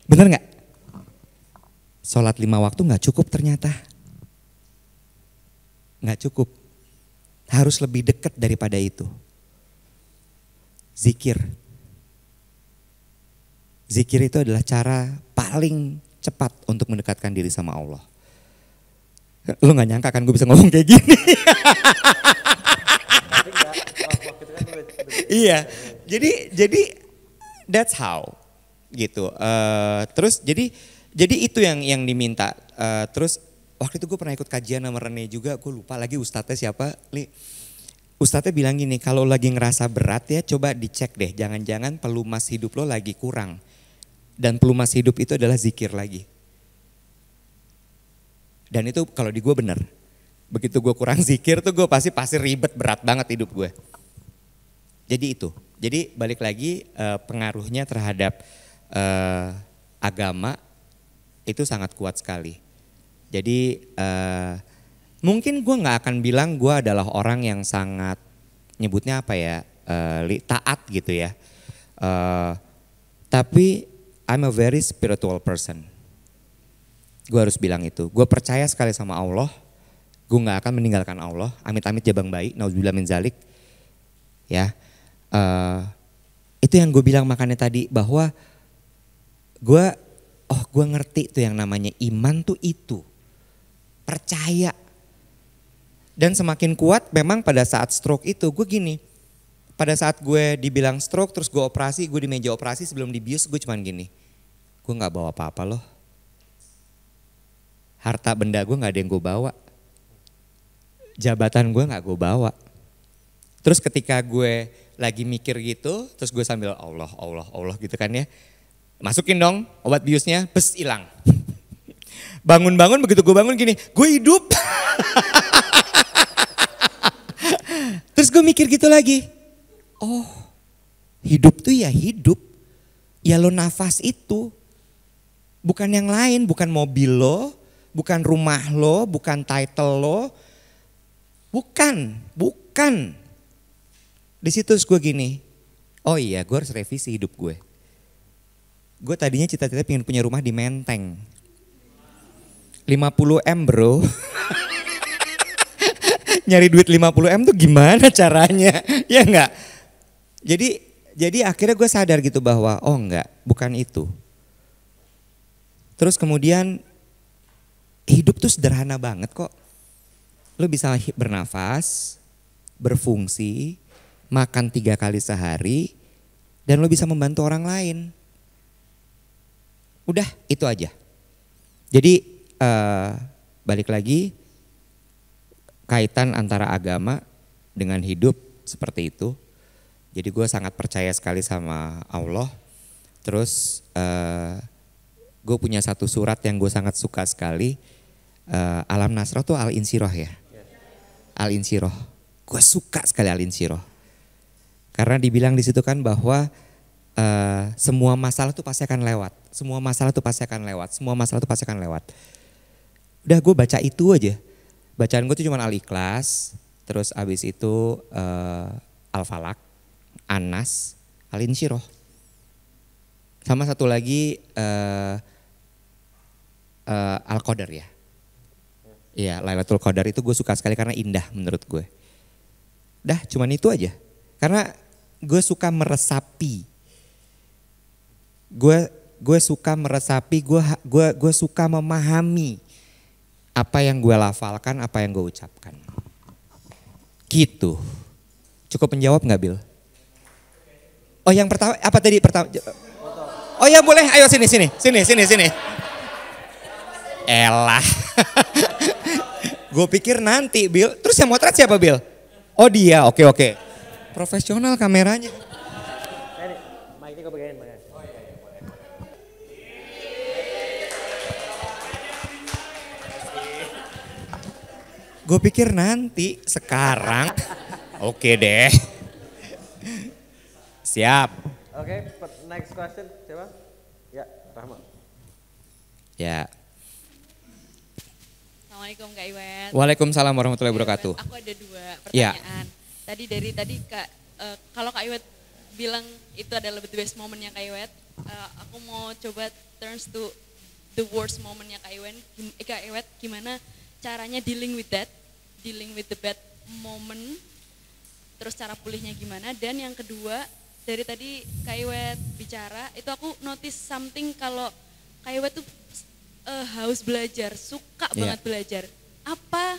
bener gak? Sholat 5 waktu gak cukup ternyata. Gak cukup, harus lebih dekat daripada itu. Zikir. Zikir itu adalah cara paling cepat untuk mendekatkan diri sama Allah. Lu gak nyangka kan gue bisa ngomong kayak gini. Iya, jadi that's how gitu. Terus jadi itu yang diminta. Terus waktu itu gue pernah ikut kajian sama Rene juga, gue lupa lagi ustadznya siapa. Ustadznya bilang gini, kalau lagi ngerasa berat ya coba dicek deh, jangan-jangan pelumas hidup lo lagi kurang. Dan pelumas hidup itu adalah zikir lagi. Dan itu kalau di gue bener. Begitu gue kurang zikir tuh gue pasti ribet, berat banget hidup gue. Jadi itu, jadi balik lagi pengaruhnya terhadap agama itu sangat kuat sekali. Jadi mungkin gue gak akan bilang gue adalah orang yang sangat, nyebutnya apa ya, taat gitu ya. Tapi I'm a very spiritual person. Gue harus bilang itu. Gue percaya sekali sama Allah. Gue gak akan meninggalkan Allah. Amit-amit jabang bayi, nauzubillah min zalik. Ya, itu yang gue bilang makanya tadi bahwa gue ngerti tuh yang namanya iman tuh itu. Percaya. Dan semakin kuat memang pada saat stroke itu gue gini. Pada saat gue dibilang stroke terus gue operasi, gue di meja operasi sebelum dibius gue cuman gini. Gue gak bawa apa-apa loh. Harta benda gue gak ada yang gue bawa. Jabatan gue gak gue bawa. Terus ketika gue lagi mikir gitu, terus gue sambil Allah gitu kan ya. Masukin dong obat biusnya, bes hilang. Bangun-bangun begitu gue bangun gini, gue hidup. Terus gue mikir gitu lagi. Oh, hidup tuh ya hidup. Ya lo nafas itu. Bukan yang lain, bukan mobil lo, bukan rumah lo, bukan title lo. Bukan. Di situ gue gini, oh iya gue harus revisi hidup gue. Gue tadinya cita-cita pengen punya rumah di Menteng. 50M bro. Nyari duit 50M tuh gimana caranya? Ya enggak? Jadi akhirnya gue sadar gitu bahwa oh enggak, bukan itu. Terus kemudian hidup tuh sederhana banget kok. Lo bisa bernafas, berfungsi, makan 3 kali sehari, dan lo bisa membantu orang lain. Udah itu aja. Jadi balik lagi kaitan antara agama dengan hidup seperti itu. Jadi gue sangat percaya sekali sama Allah. Terus gue punya satu surat yang gue sangat suka sekali. Alam Nasrah tuh Al-Insyirah ya. Al-Insyirah. Gue suka sekali Al-Insyirah. Karena dibilang di situ kan bahwa semua masalah tuh pasti akan lewat. Semua masalah tuh pasti akan lewat. Semua masalah tuh pasti akan lewat. Udah gue baca itu aja. Bacaan gue tuh cuma Al-Ikhlas. Terus abis itu Al-Falak, Anas, Al-Insyirah. Sama satu lagi Al-Qadar ya. Iya, Lailatul Qadar itu gue suka sekali karena indah menurut gue. Dah cuman itu aja. Karena gue suka meresapi. Gue suka meresapi, gue suka memahami apa yang gue lafalkan, apa yang gue ucapkan. Gitu. Cukup menjawab nggak Bil? Oh yang pertama, apa tadi pertama? Oh ya boleh, ayo sini. Elah. Gue pikir nanti Bil, terus yang motret siapa Bil? Oh dia, oke. Profesional kameranya. Mic ini gue pegangin. Gue pikir nanti, sekarang. Oke deh. Siap. Oke, next question siapa? Ya, Rahma. Ya. Assalamualaikum Kak Iwet. Waalaikumsalam warahmatullahi wabarakatuh. Aku ada 2 Ya. pertanyaan. Tadi Kak, kalau Kak Iwet bilang itu adalah the best momennya Kak Iwet, aku mau coba turns to the worst momennya Kak Iwet, gimana caranya dealing with the bad moment, terus cara pulihnya gimana. Dan yang kedua, dari tadi Kak Iwet bicara, itu aku notice something kalau Kak Iwet tuh haus belajar, suka banget belajar. Apa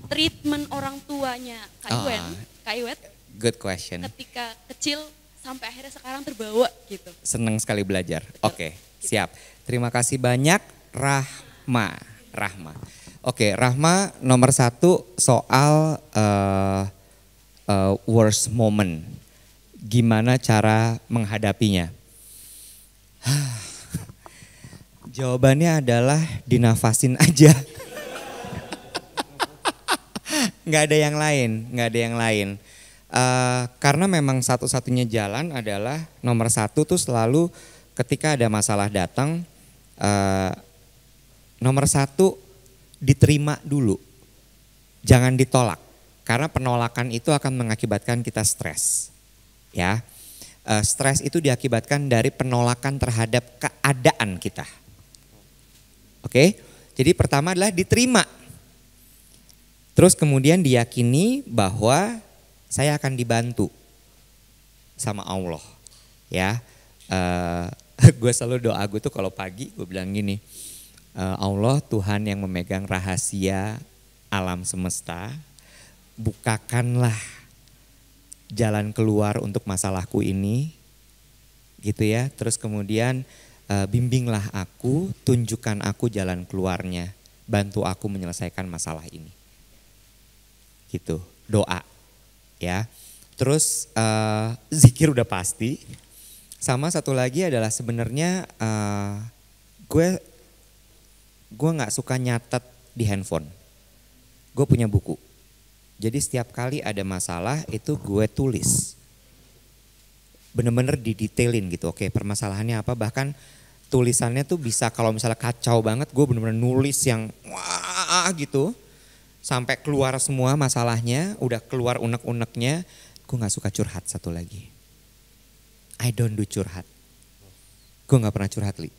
treatment orang tuanya Kak Iwet? Good question. Ketika kecil sampai akhirnya sekarang terbawa gitu. Senang sekali belajar. Oke, siap. Terima kasih banyak Rahma. Oke, Rahma nomor 1 soal worst moment. Gimana cara menghadapinya? Jawabannya adalah dinafasin aja. nggak ada yang lain, nggak ada yang lain. Karena memang satu-satunya jalan adalah nomor satu tuh selalu ketika ada masalah datang, nomor satu diterima dulu, jangan ditolak. Karena penolakan itu akan mengakibatkan kita stres, ya. Stres itu diakibatkan dari penolakan terhadap keadaan kita. Oke, jadi pertama adalah diterima. Terus kemudian diyakini bahwa saya akan dibantu sama Allah, ya. Gue selalu doa gue tuh kalau pagi gue bilang gini, Allah Tuhan yang memegang rahasia alam semesta, bukakanlah jalan keluar untuk masalahku ini, gitu ya. Terus kemudian bimbinglah aku, tunjukkan aku jalan keluarnya, bantu aku menyelesaikan masalah ini. Gitu, doa ya. Terus zikir udah pasti. Sama satu lagi adalah sebenarnya gue nggak suka nyatet di handphone. Gue punya buku. Jadi setiap kali ada masalah itu gue tulis. Bener-bener didetailin gitu. Oke, permasalahannya apa, bahkan tulisannya tuh bisa kalau misalnya kacau banget gue bener-bener nulis yang wah gitu. Sampai keluar semua masalahnya, udah keluar unek-uneknya. Gue gak suka curhat satu lagi. I don't do curhat. Gue gak pernah curhat, Li.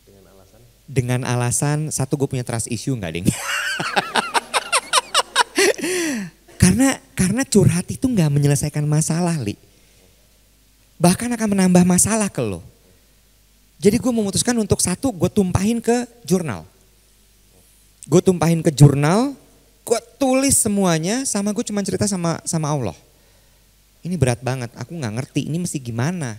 Dengan alasan? Dengan alasan satu, gue punya trust issue gak, Ding? Karena curhat itu gak menyelesaikan masalah, Li. Bahkan akan menambah masalah ke lo. Jadi gue memutuskan untuk satu, gue tumpahin ke jurnal. Gue tumpahin ke jurnal, gue tulis semuanya, sama gue cuma cerita sama Allah. Ini berat banget, aku gak ngerti ini mesti gimana.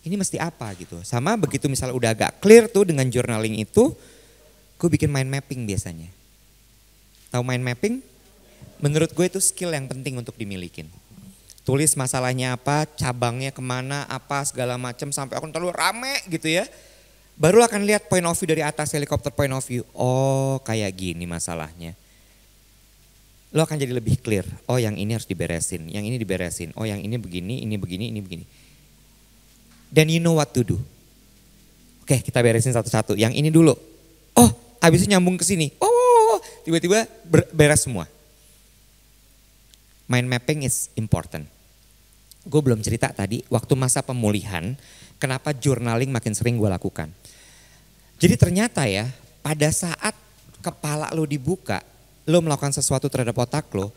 Ini mesti apa gitu. Sama begitu misalnya udah agak clear tuh dengan journaling itu, gue bikin mind mapping biasanya. Tahu mind mapping? Menurut gue itu skill yang penting untuk dimilikin. Tulis masalahnya apa, cabangnya kemana, apa segala macam sampai aku terlalu rame gitu ya. Baru akan lihat point of view dari atas, helikopter point of view. Oh kayak gini masalahnya. Lo akan jadi lebih clear. Oh yang ini harus diberesin, yang ini diberesin. Oh yang ini begini, ini begini, ini begini. Dan you know what to do. Oke kita beresin satu-satu. Yang ini dulu. Oh habis itu nyambung ke sini. Oh tiba-tiba beres semua. Mind mapping is important. Gue belum cerita tadi waktu masa pemulihan. Kenapa journaling makin sering gue lakukan. Jadi ternyata ya pada saat kepala lo dibuka, lo melakukan sesuatu terhadap otak lo,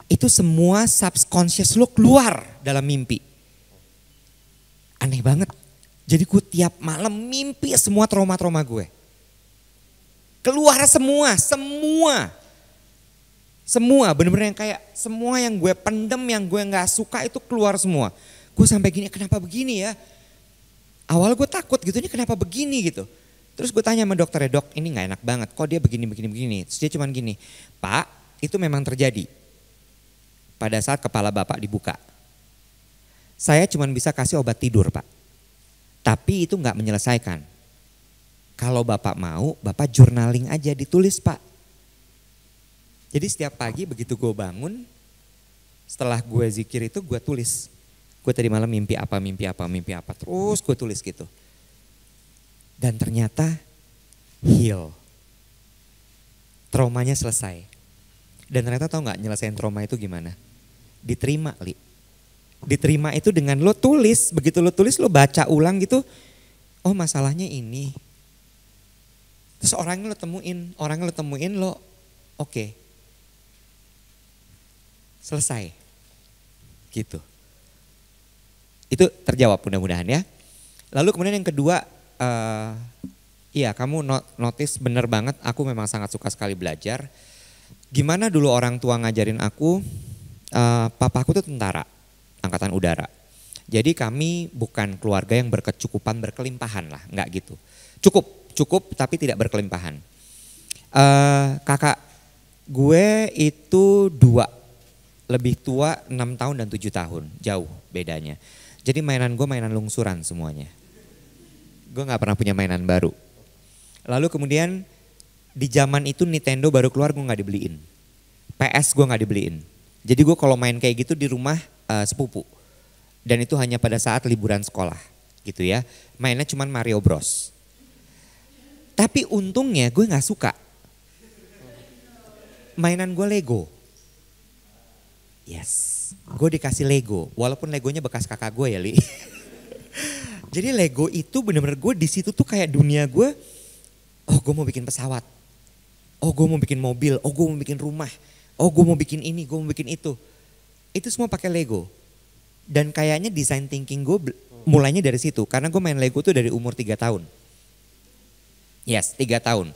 itu semua subconscious lo keluar dalam mimpi. Aneh banget. Jadi gue tiap malam mimpi semua trauma-trauma gue. Keluar semua. Semua bener-bener yang kayak semua yang gue pendem, yang gue gak suka itu keluar semua. Gue sampai gini, kenapa begini ya? Awal gue takut gitu, ini kenapa begini gitu. Terus gue tanya sama dokternya, dok ini gak enak banget, kok dia begini. Terus dia cuman gini, Pak itu memang terjadi pada saat kepala Bapak dibuka. Saya cuman bisa kasih obat tidur Pak, tapi itu gak menyelesaikan. Kalau Bapak mau, Bapak journaling aja, ditulis Pak. Jadi setiap pagi begitu gue bangun, setelah gue zikir itu gue tulis. Gue tadi malam mimpi apa, terus gue tulis gitu. Dan ternyata heal. Traumanya selesai. Dan ternyata tau gak nyelesain trauma itu gimana? Diterima, Li. Diterima itu dengan lo tulis, begitu lo tulis lo baca ulang gitu. Oh masalahnya ini. Terus orangnya lo temuin, lo oke. Selesai. Gitu. Itu terjawab mudah-mudahan ya. Lalu kemudian yang kedua, iya kamu notice bener banget, aku memang sangat suka sekali belajar. Gimana dulu orang tua ngajarin aku, papaku tuh tentara, angkatan udara. Jadi kami bukan keluarga yang berkecukupan, berkelimpahan lah, enggak gitu. Cukup tapi tidak berkelimpahan. Kakak gue itu 2, lebih tua 6 tahun dan 7 tahun, jauh bedanya. Jadi mainan gue mainan lungsuran semuanya. Gue gak pernah punya mainan baru. Lalu kemudian di zaman itu Nintendo baru keluar, gue gak dibeliin. PS gue nggak dibeliin. Jadi gue kalau main kayak gitu di rumah sepupu. Dan itu hanya pada saat liburan sekolah gitu ya. Mainnya cuman Mario Bros. Tapi untungnya gue gak suka. Mainan gue Lego. Yes, gue dikasih Lego. Walaupun Legonya bekas kakak gue ya Li. Jadi Lego itu bener-bener gue di situ tuh kayak dunia gue. Oh gue mau bikin pesawat. Oh gue mau bikin mobil. Oh gue mau bikin rumah. Oh gue mau bikin ini, gue mau bikin itu. Itu semua pakai Lego. Dan kayaknya design thinking gue mulainya dari situ. Karena gue main Lego tuh dari umur 3 tahun. Yes, 3 tahun.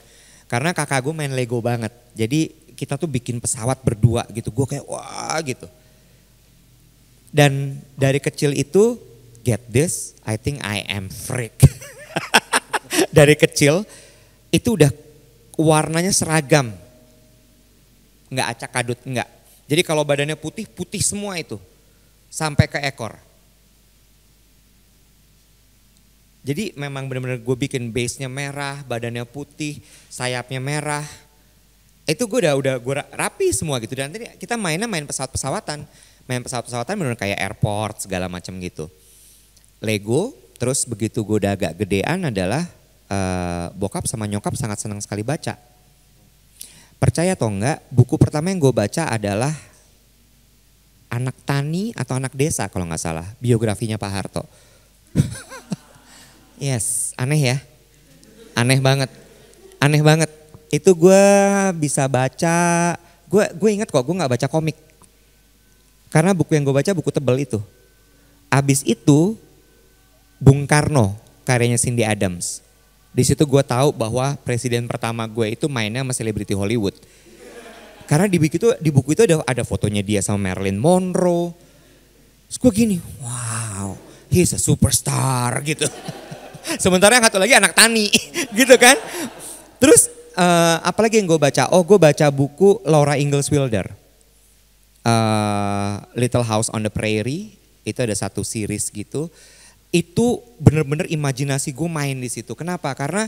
Karena kakak gue main Lego banget. Jadi kita tuh bikin pesawat berdua gitu. Gue kayak wah gitu. Dan dari kecil itu, get this, I think I am freak. Dari kecil itu udah warnanya seragam. Nggak acak kadut, enggak. Jadi kalau badannya putih, putih semua itu. Sampai ke ekor. Jadi memang benar-benar gue bikin base-nya merah, badannya putih, sayapnya merah. Itu gue udah gue rapi semua gitu. Dan tadi kita main pesawat-pesawatan. Main pesawat-pesawatan benar kayak airport segala macam gitu. Lego, terus begitu gue udah agak gedean adalah bokap sama nyokap sangat senang sekali baca. Percaya atau enggak, buku pertama yang gue baca adalah Anak Tani atau Anak Desa kalau nggak salah, biografinya Pak Harto. Yes, aneh ya, aneh banget. Itu gue bisa baca, gue ingat kok gue nggak baca komik. Karena buku yang gue baca buku tebel itu. Abis itu Bung Karno, karyanya Cindy Adams. Di situ gue tahu bahwa presiden pertama gue itu mainnya sama selebriti Hollywood. Karena di buku itu ada fotonya dia sama Marilyn Monroe. Terus gue gini, wow, he's a superstar gitu. Sementara yang satu lagi anak tani gitu kan. Terus apalagi yang gue baca? Oh gue baca buku Laura Ingalls Wilder. Little House on the Prairie, itu ada satu series gitu. Itu bener-bener imajinasi gue main di situ. Kenapa? Karena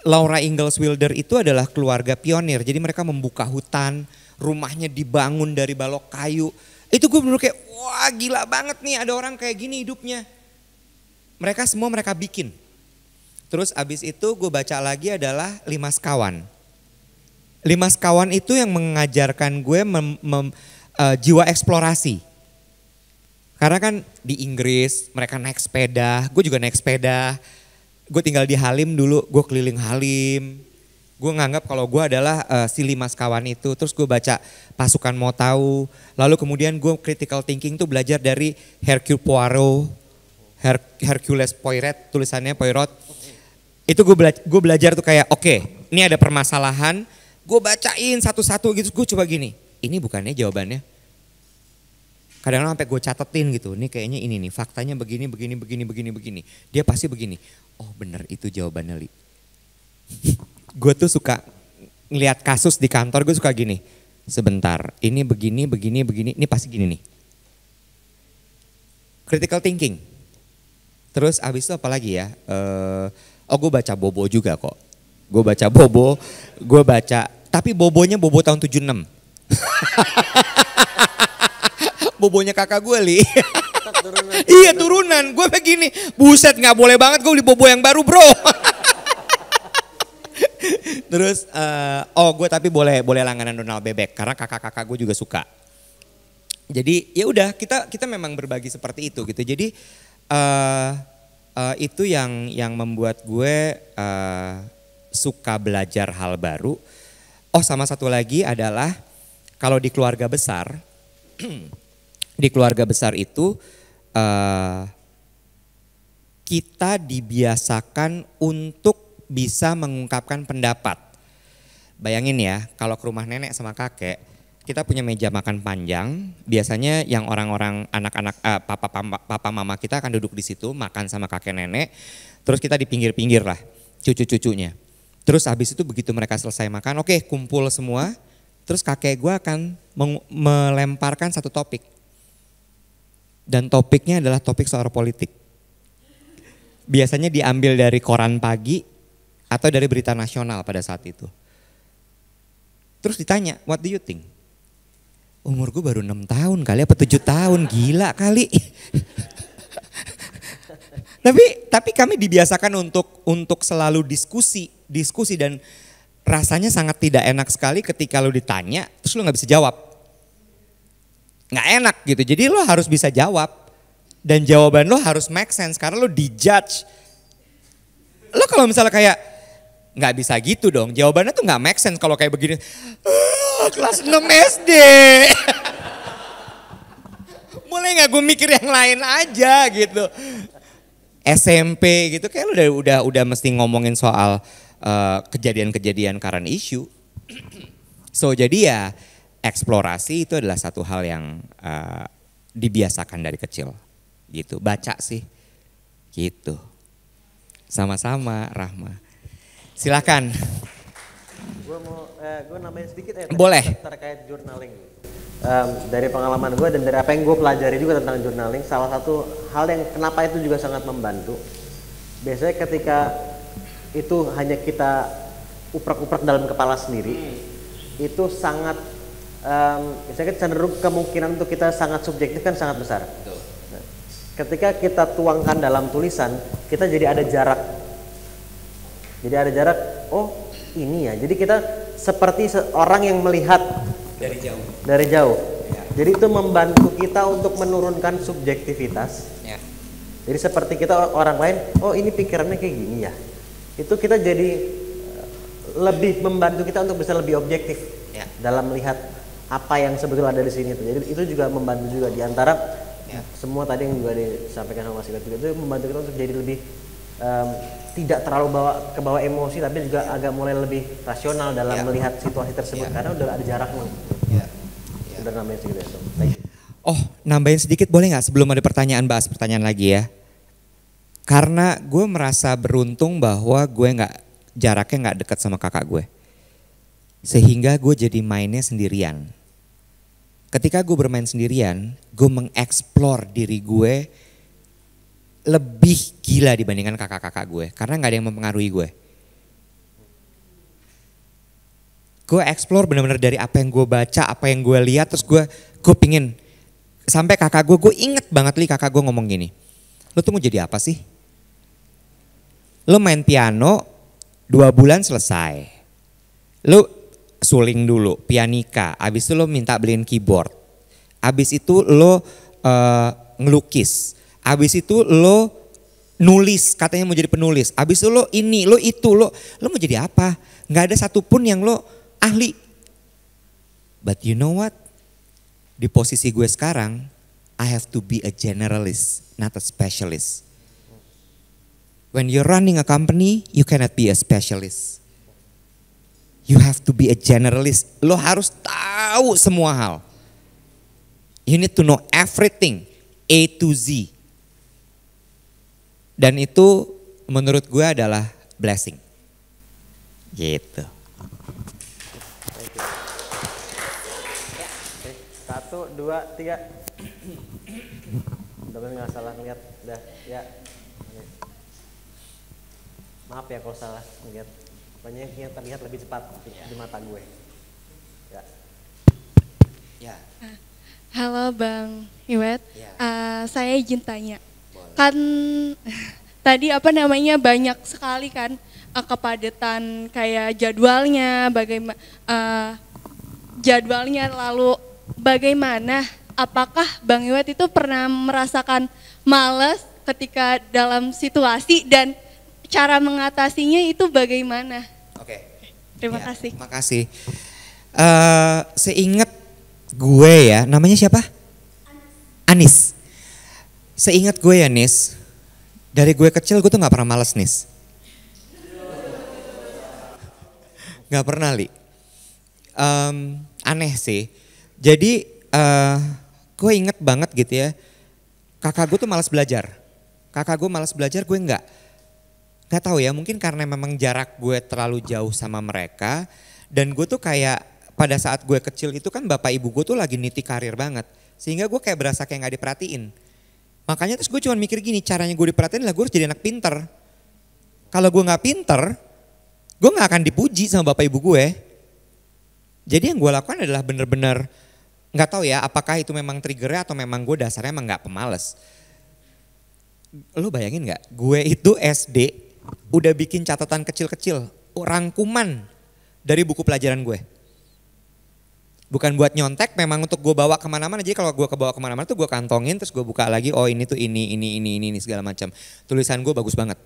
Laura Ingalls Wilder itu adalah keluarga pionir. Jadi mereka membuka hutan, rumahnya dibangun dari balok kayu. Itu gue bener kayak wah gila banget nih ada orang kayak gini hidupnya. Mereka semua mereka bikin. Terus abis itu gue baca lagi adalah Lima Sekawan. Lima Sekawan itu yang mengajarkan gue jiwa eksplorasi. Karena kan di Inggris mereka naik sepeda, gue juga naik sepeda. Gue tinggal di Halim dulu, gue keliling Halim. Gue nganggap kalau gue adalah si Lima Sekawan itu. Terus gue baca Pasukan Mau Tahu. Lalu kemudian gue critical thinking tuh belajar dari Hercule Poirot. Hercules Poirot, tulisannya Poirot. Itu gue belajar tuh kayak oke, ini ada permasalahan. Gue bacain satu-satu gitu, gue coba gini. Ini bukannya jawabannya. Kadang-kadang sampai gue catetin gitu, nih kayaknya ini nih, faktanya begini. Dia pasti begini, oh bener itu jawabannya Li. Gue tuh suka ngeliat kasus di kantor, gue suka gini, sebentar, ini begini, ini pasti gini nih. Critical thinking. Terus abis itu apa lagi ya, gue baca Bobo juga kok. Tapi Bobonya Bobo tahun 76. Bobonya kakak gue Li. Iya turunan, gue begini, buset gak boleh banget gue beli bobo yang baru bro. Terus, gue tapi boleh langganan Donald Bebek karena kakak-kakak gue juga suka. Jadi ya udah kita memang berbagi seperti itu gitu. Jadi itu yang membuat gue suka belajar hal baru. Oh sama satu lagi adalah kalau di keluarga besar, di keluarga besar itu kita dibiasakan untuk bisa mengungkapkan pendapat. Bayangin ya, kalau ke rumah nenek sama kakek, kita punya meja makan panjang. Biasanya yang orang-orang anak-anak papa mama kita akan duduk di situ makan sama kakek nenek. Terus kita di pinggir-pinggir lah, cucu-cucunya. Terus habis itu begitu mereka selesai makan, oke kumpul semua. Terus kakek gue akan melemparkan satu topik. Dan topiknya adalah topik soal politik. Biasanya diambil dari koran pagi atau dari berita nasional pada saat itu. Terus ditanya, what do you think? umur gue baru 6 tahun kali apa 7 tahun, gila kali. Tapi kami dibiasakan untuk selalu diskusi dan rasanya sangat tidak enak sekali ketika lo ditanya terus lo nggak bisa jawab. Nggak enak gitu, jadi lo harus bisa jawab dan jawaban lo harus make sense karena lo dijudge. Lo kalau misalnya kayak nggak bisa gitu dong, jawabannya tuh nggak make sense kalau kayak begini. Kelas 6 SD. Mulai nggak gue mikir yang lain aja gitu. SMP gitu kayak lu udah mesti ngomongin soal kejadian-kejadian current issue. So jadi ya eksplorasi itu adalah satu hal yang dibiasakan dari kecil gitu. Baca sih gitu. Sama-sama Rahma. Silakan. Gue nambahin sedikit Boleh. terkait journaling. Dari pengalaman gue dan dari apa yang gue pelajari juga tentang journaling, salah satu hal yang kenapa itu juga sangat membantu. Biasanya ketika itu hanya kita uprak-uprak dalam kepala sendiri, itu sangat biasanya cenderung kemungkinan untuk kita sangat subjektif kan sangat besar. Nah, ketika kita tuangkan dalam tulisan, kita jadi ada jarak. Jadi ada jarak. Oh ini ya. Jadi kita seperti orang yang melihat dari jauh. Ya. Jadi itu membantu kita untuk menurunkan subjektivitas. Ya. Jadi seperti kita orang lain, oh ini pikirannya kayak gini ya. Itu kita jadi lebih membantu kita untuk bisa lebih objektif dalam melihat apa yang sebetulnya ada di sini. Jadi itu juga membantu juga di antara semua tadi yang juga disampaikan sama Mas Iqbal juga, itu membantu kita untuk jadi lebih tidak terlalu kebawa emosi, tapi juga agak mulai lebih rasional dalam melihat situasi tersebut karena udah ada jaraknya. Udah nambahin sedikit ya. Oh, nambahin sedikit boleh nggak sebelum ada pertanyaan, bahas pertanyaan lagi ya? Karena gue merasa beruntung bahwa gue jaraknya nggak dekat sama kakak gue, sehingga gue jadi mainnya sendirian. Ketika gue bermain sendirian, gue mengeksplor diri gue lebih gila dibandingkan kakak-kakak gue, karena nggak ada yang mempengaruhi gue. Gue explore benar-benar dari apa yang gue baca, apa yang gue lihat, terus gue pingin sampai kakak gue inget banget kakak gue ngomong gini, lo tuh mau jadi apa sih? Lo main piano 2 bulan selesai, lo suling dulu, pianika, abis itu lo minta beliin keyboard, abis itu lo ngelukis, abis itu lo nulis, katanya mau jadi penulis, abis itu lo ini, lo itu, lo mau jadi apa? Nggak ada satupun yang lo ahli. But you know what? Di posisi gue sekarang, I have to be a generalist, not a specialist. When you're running a company, you cannot be a specialist. You have to be a generalist. Lo harus tahu semua hal. You need to know everything, A to Z. Dan itu menurut gue adalah blessing. Gitu. 1, 2, 3. Mudah-mudahan nggak salah ngeliat. Udah, ya. Maaf ya kalau salah ngeliat. Pokoknya yang terlihat lebih cepat di mata gue. Ya. Ya. Halo Bang Iwet, Ya. saya izin tanya. Kan tadi banyak sekali kan kepadatan kayak jadwalnya, jadwalnya, lalu bagaimana, apakah Bang Iwet itu pernah merasakan malas ketika dalam situasi dan cara mengatasinya itu bagaimana? Oke. Terima kasih. Makasih. Seingat gue ya, namanya siapa? Anis. Seingat gue ya Nis, dari gue kecil gue tuh gak pernah males Nis. Gak pernah Li. Aneh sih. Jadi gue inget banget gitu ya, kakak gue tuh malas belajar. Kakak gue malas belajar, gue enggak. Gak tahu ya, mungkin karena memang jarak gue terlalu jauh sama mereka. Dan gue tuh kayak pada saat gue kecil itu kan bapak ibu gue tuh lagi niti karir banget. Sehingga gue kayak berasa kayak gak diperhatiin. Makanya terus gue cuma mikir gini, caranya gue diperhatiin lah gue harus jadi anak pinter. Kalau gue gak pinter, gue gak akan dipuji sama bapak ibu gue. Jadi yang gue lakukan adalah bener-bener nggak tahu ya apakah itu memang triggernya atau memang gue dasarnya emang nggak pemalas. Lu bayangin nggak, gue itu SD udah bikin catatan kecil-kecil, rangkuman dari buku pelajaran gue. Bukan buat nyontek, memang untuk gue bawa kemana-mana. Jadi kalau gue kebawa kemana-mana tuh gue kantongin, terus gue buka lagi, oh ini tuh ini segala macam. Tulisan gue bagus banget.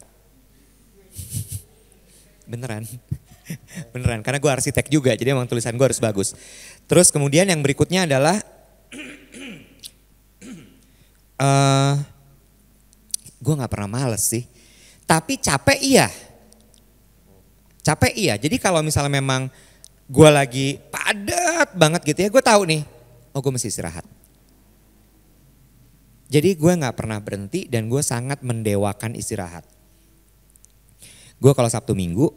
Beneran. Beneran, karena gue arsitek juga, jadi emang tulisan gue harus bagus. Terus kemudian yang berikutnya adalah gue gak pernah males sih, tapi capek iya. Capek iya, jadi kalau misalnya memang gue lagi padat banget gitu ya, gue tahu nih, oh gue mesti istirahat. Jadi gue gak pernah berhenti dan gue sangat mendewakan istirahat. Gue kalau Sabtu Minggu,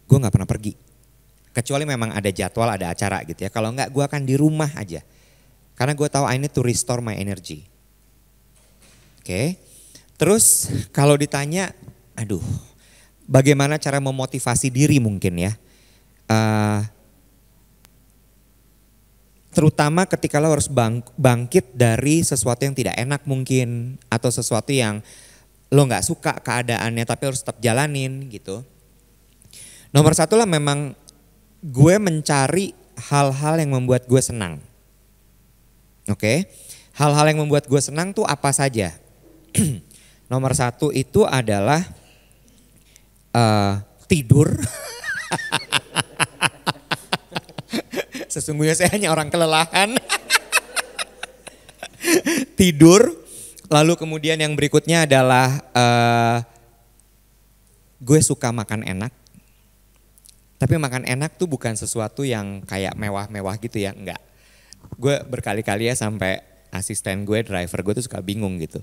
gue gak pernah pergi. Kecuali memang ada jadwal, ada acara gitu ya. Kalau enggak gue akan di rumah aja. Karena gue tahu I need to restore my energy. Oke. Terus kalau ditanya, aduh bagaimana cara memotivasi diri mungkin ya. Terutama ketika lo harus bangkit dari sesuatu yang tidak enak mungkin. Atau sesuatu yang lo gak suka keadaannya tapi harus tetap jalanin gitu. Nomor satu lah memang gue mencari hal-hal yang membuat gue senang. Oke, hal-hal yang membuat gue senang tuh apa saja? Nomor satu itu adalah tidur. Sesungguhnya saya hanya orang kelelahan. Tidur, lalu kemudian yang berikutnya adalah gue suka makan enak. Tapi makan enak tuh bukan sesuatu yang kayak mewah-mewah gitu ya, enggak. Gue berkali-kali ya sampai asisten gue, driver gue tuh suka bingung gitu.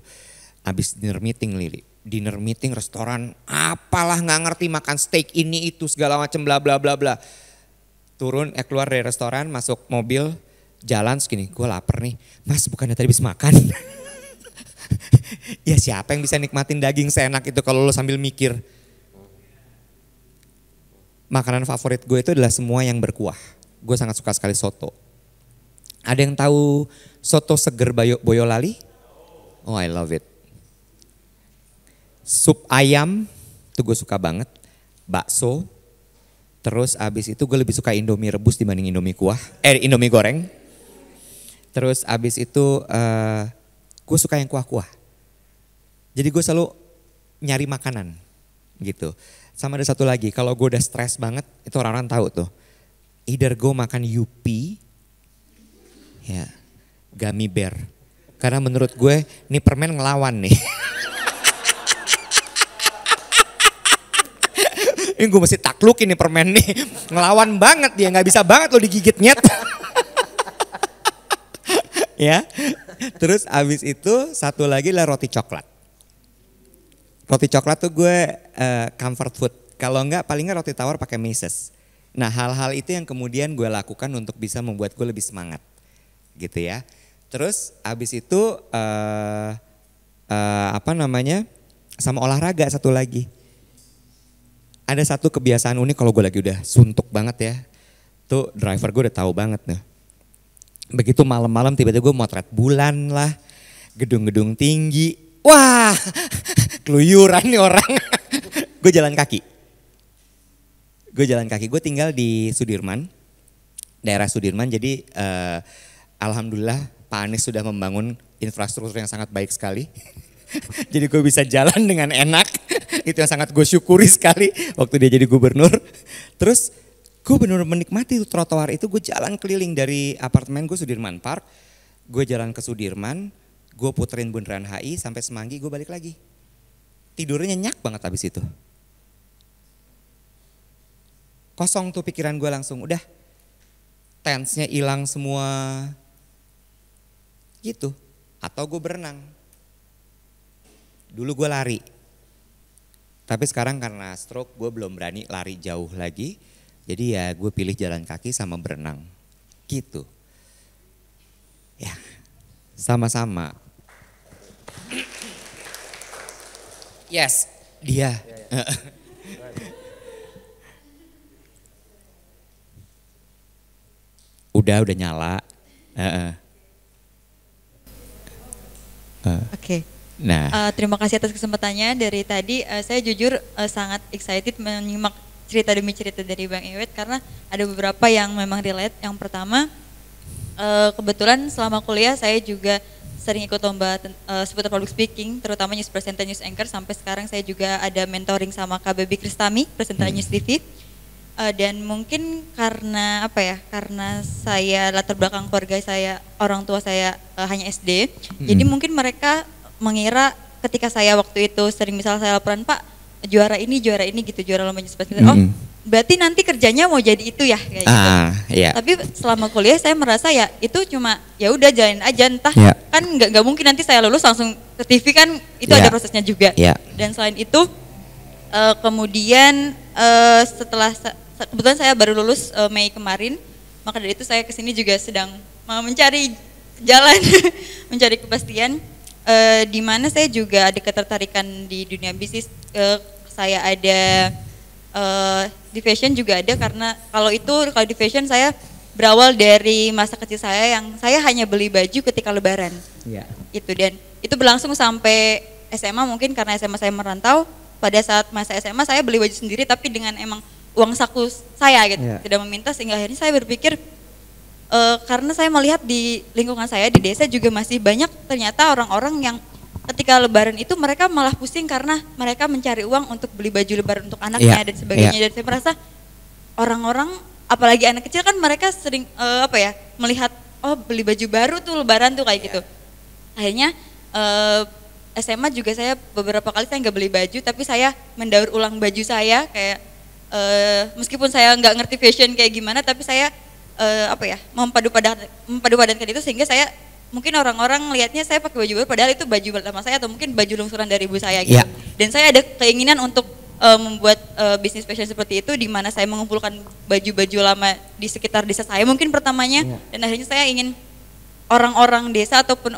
Abis dinner meeting Lili, dinner meeting restoran apalah nggak ngerti, makan steak ini itu segala macam bla bla bla bla. Turun keluar dari restoran, masuk mobil, jalan segini, gue lapar nih. Mas bukannya tadi habis makan? Ya siapa yang bisa nikmatin daging seenak itu kalau lo sambil mikir. Makanan favorit gue itu adalah semua yang berkuah. Gue sangat suka sekali soto. Ada yang tahu soto seger Boyolali? Oh I love it. Sup ayam itu gue suka banget. Bakso. Terus abis itu gue lebih suka Indomie rebus dibanding Indomie Indomie goreng. Terus abis itu gue suka yang kuah-kuah. Jadi gue selalu nyari makanan gitu. Sama ada satu lagi, kalau gue udah stres banget, itu orang-orang tahu tuh. Either gue makan Yupi, ya, gummy bear. Karena menurut gue, nih permen ngelawan nih. Ini gue mesti taklukin nih permen nih, ngelawan banget dia, nggak bisa banget lo digigit nyet. Ya, terus abis itu satu lagi lah roti coklat. Roti coklat tuh gue comfort food. Kalau enggak paling enggak roti tawar pakai meses. Nah hal-hal itu yang kemudian gue lakukan untuk bisa membuat gue lebih semangat. Gitu ya. Terus abis itu sama olahraga satu lagi. Ada satu kebiasaan unik kalau gue lagi udah suntuk banget ya. Tuh driver gue udah tahu banget nih. Begitu malam-malam tiba-tiba gue motret bulan lah. Gedung-gedung tinggi. Wah, keluyuran nih orang. Gue jalan kaki. Gue tinggal di Sudirman, daerah Sudirman. Jadi alhamdulillah Pak Anies sudah membangun infrastruktur yang sangat baik sekali. Jadi gue bisa jalan dengan enak. Itu yang sangat gue syukuri sekali waktu dia jadi gubernur. Terus gue benar-benar menikmati trotoar itu. Gue jalan keliling dari apartemen gue Sudirman Park. Gue jalan ke Sudirman. Gue puterin Bundaran HI sampai Semanggi, gue balik lagi. Tidurnya nyenyak banget habis itu. Kosong tuh pikiran gue langsung, udah tense-nya hilang semua gitu. Atau gue berenang. Dulu gue lari. Tapi sekarang karena stroke gue belum berani lari jauh lagi. Jadi ya gue pilih jalan kaki sama berenang. Gitu. Ya sama-sama. Yes, dia. Udah nyala. Nah, Terima kasih atas kesempatannya. Dari tadi saya jujur sangat excited menyimak cerita demi cerita dari Bang Ewet karena ada beberapa yang memang relate. Yang pertama, kebetulan selama kuliah saya juga sering ikut lomba seputar public speaking, terutama news presenter, news anchor. Sampai sekarang saya juga ada mentoring sama Kak Baby Kristami, presenter News TV. Dan mungkin karena apa ya? Karena saya latar belakang keluarga saya, orang tua saya hanya SD, jadi mungkin mereka mengira ketika saya waktu itu sering misal saya laporan, Pak juara ini gitu, juara lomba news presenter. Oh, berarti nanti kerjanya mau jadi itu ya kayak gitu. Iya. Tapi selama kuliah saya merasa ya itu cuma ya udah jalanin aja, entah Iya. kan nggak mungkin nanti saya lulus langsung ke TV kan, itu Iya. ada prosesnya juga. Iya. Dan selain itu kemudian setelah kebetulan saya baru lulus Mei kemarin, maka dari itu saya kesini juga sedang mencari jalan mencari kepastian. Di mana saya juga ada ketertarikan di dunia bisnis. Saya ada di fashion juga ada, karena kalau di fashion saya berawal dari masa kecil saya yang saya hanya beli baju ketika lebaran. Iya. Itu, dan itu berlangsung sampai SMA, mungkin karena SMA saya merantau. Pada saat masa SMA saya beli baju sendiri tapi dengan emang uang saku saya gitu, Iya. tidak meminta, sehingga akhirnya saya berpikir karena saya melihat di lingkungan saya di desa juga masih banyak ternyata orang-orang yang ketika lebaran itu mereka malah pusing karena mereka mencari uang untuk beli baju lebaran untuk anaknya dan sebagainya. Dan saya merasa orang-orang, apalagi anak kecil kan, mereka sering melihat oh beli baju baru tuh lebaran tuh kayak gitu. Akhirnya SMA juga saya beberapa kali saya nggak beli baju, tapi saya mendaur ulang baju saya kayak meskipun saya nggak ngerti fashion kayak gimana, tapi saya mempadu-padankan itu sehingga saya mungkin orang-orang lihatnya saya pakai baju baru padahal itu baju pertama saya atau mungkin baju lungsuran dari ibu saya gitu. Dan saya ada keinginan untuk membuat bisnis fashion seperti itu, di mana saya mengumpulkan baju-baju lama di sekitar desa saya mungkin pertamanya. Dan akhirnya saya ingin orang-orang desa ataupun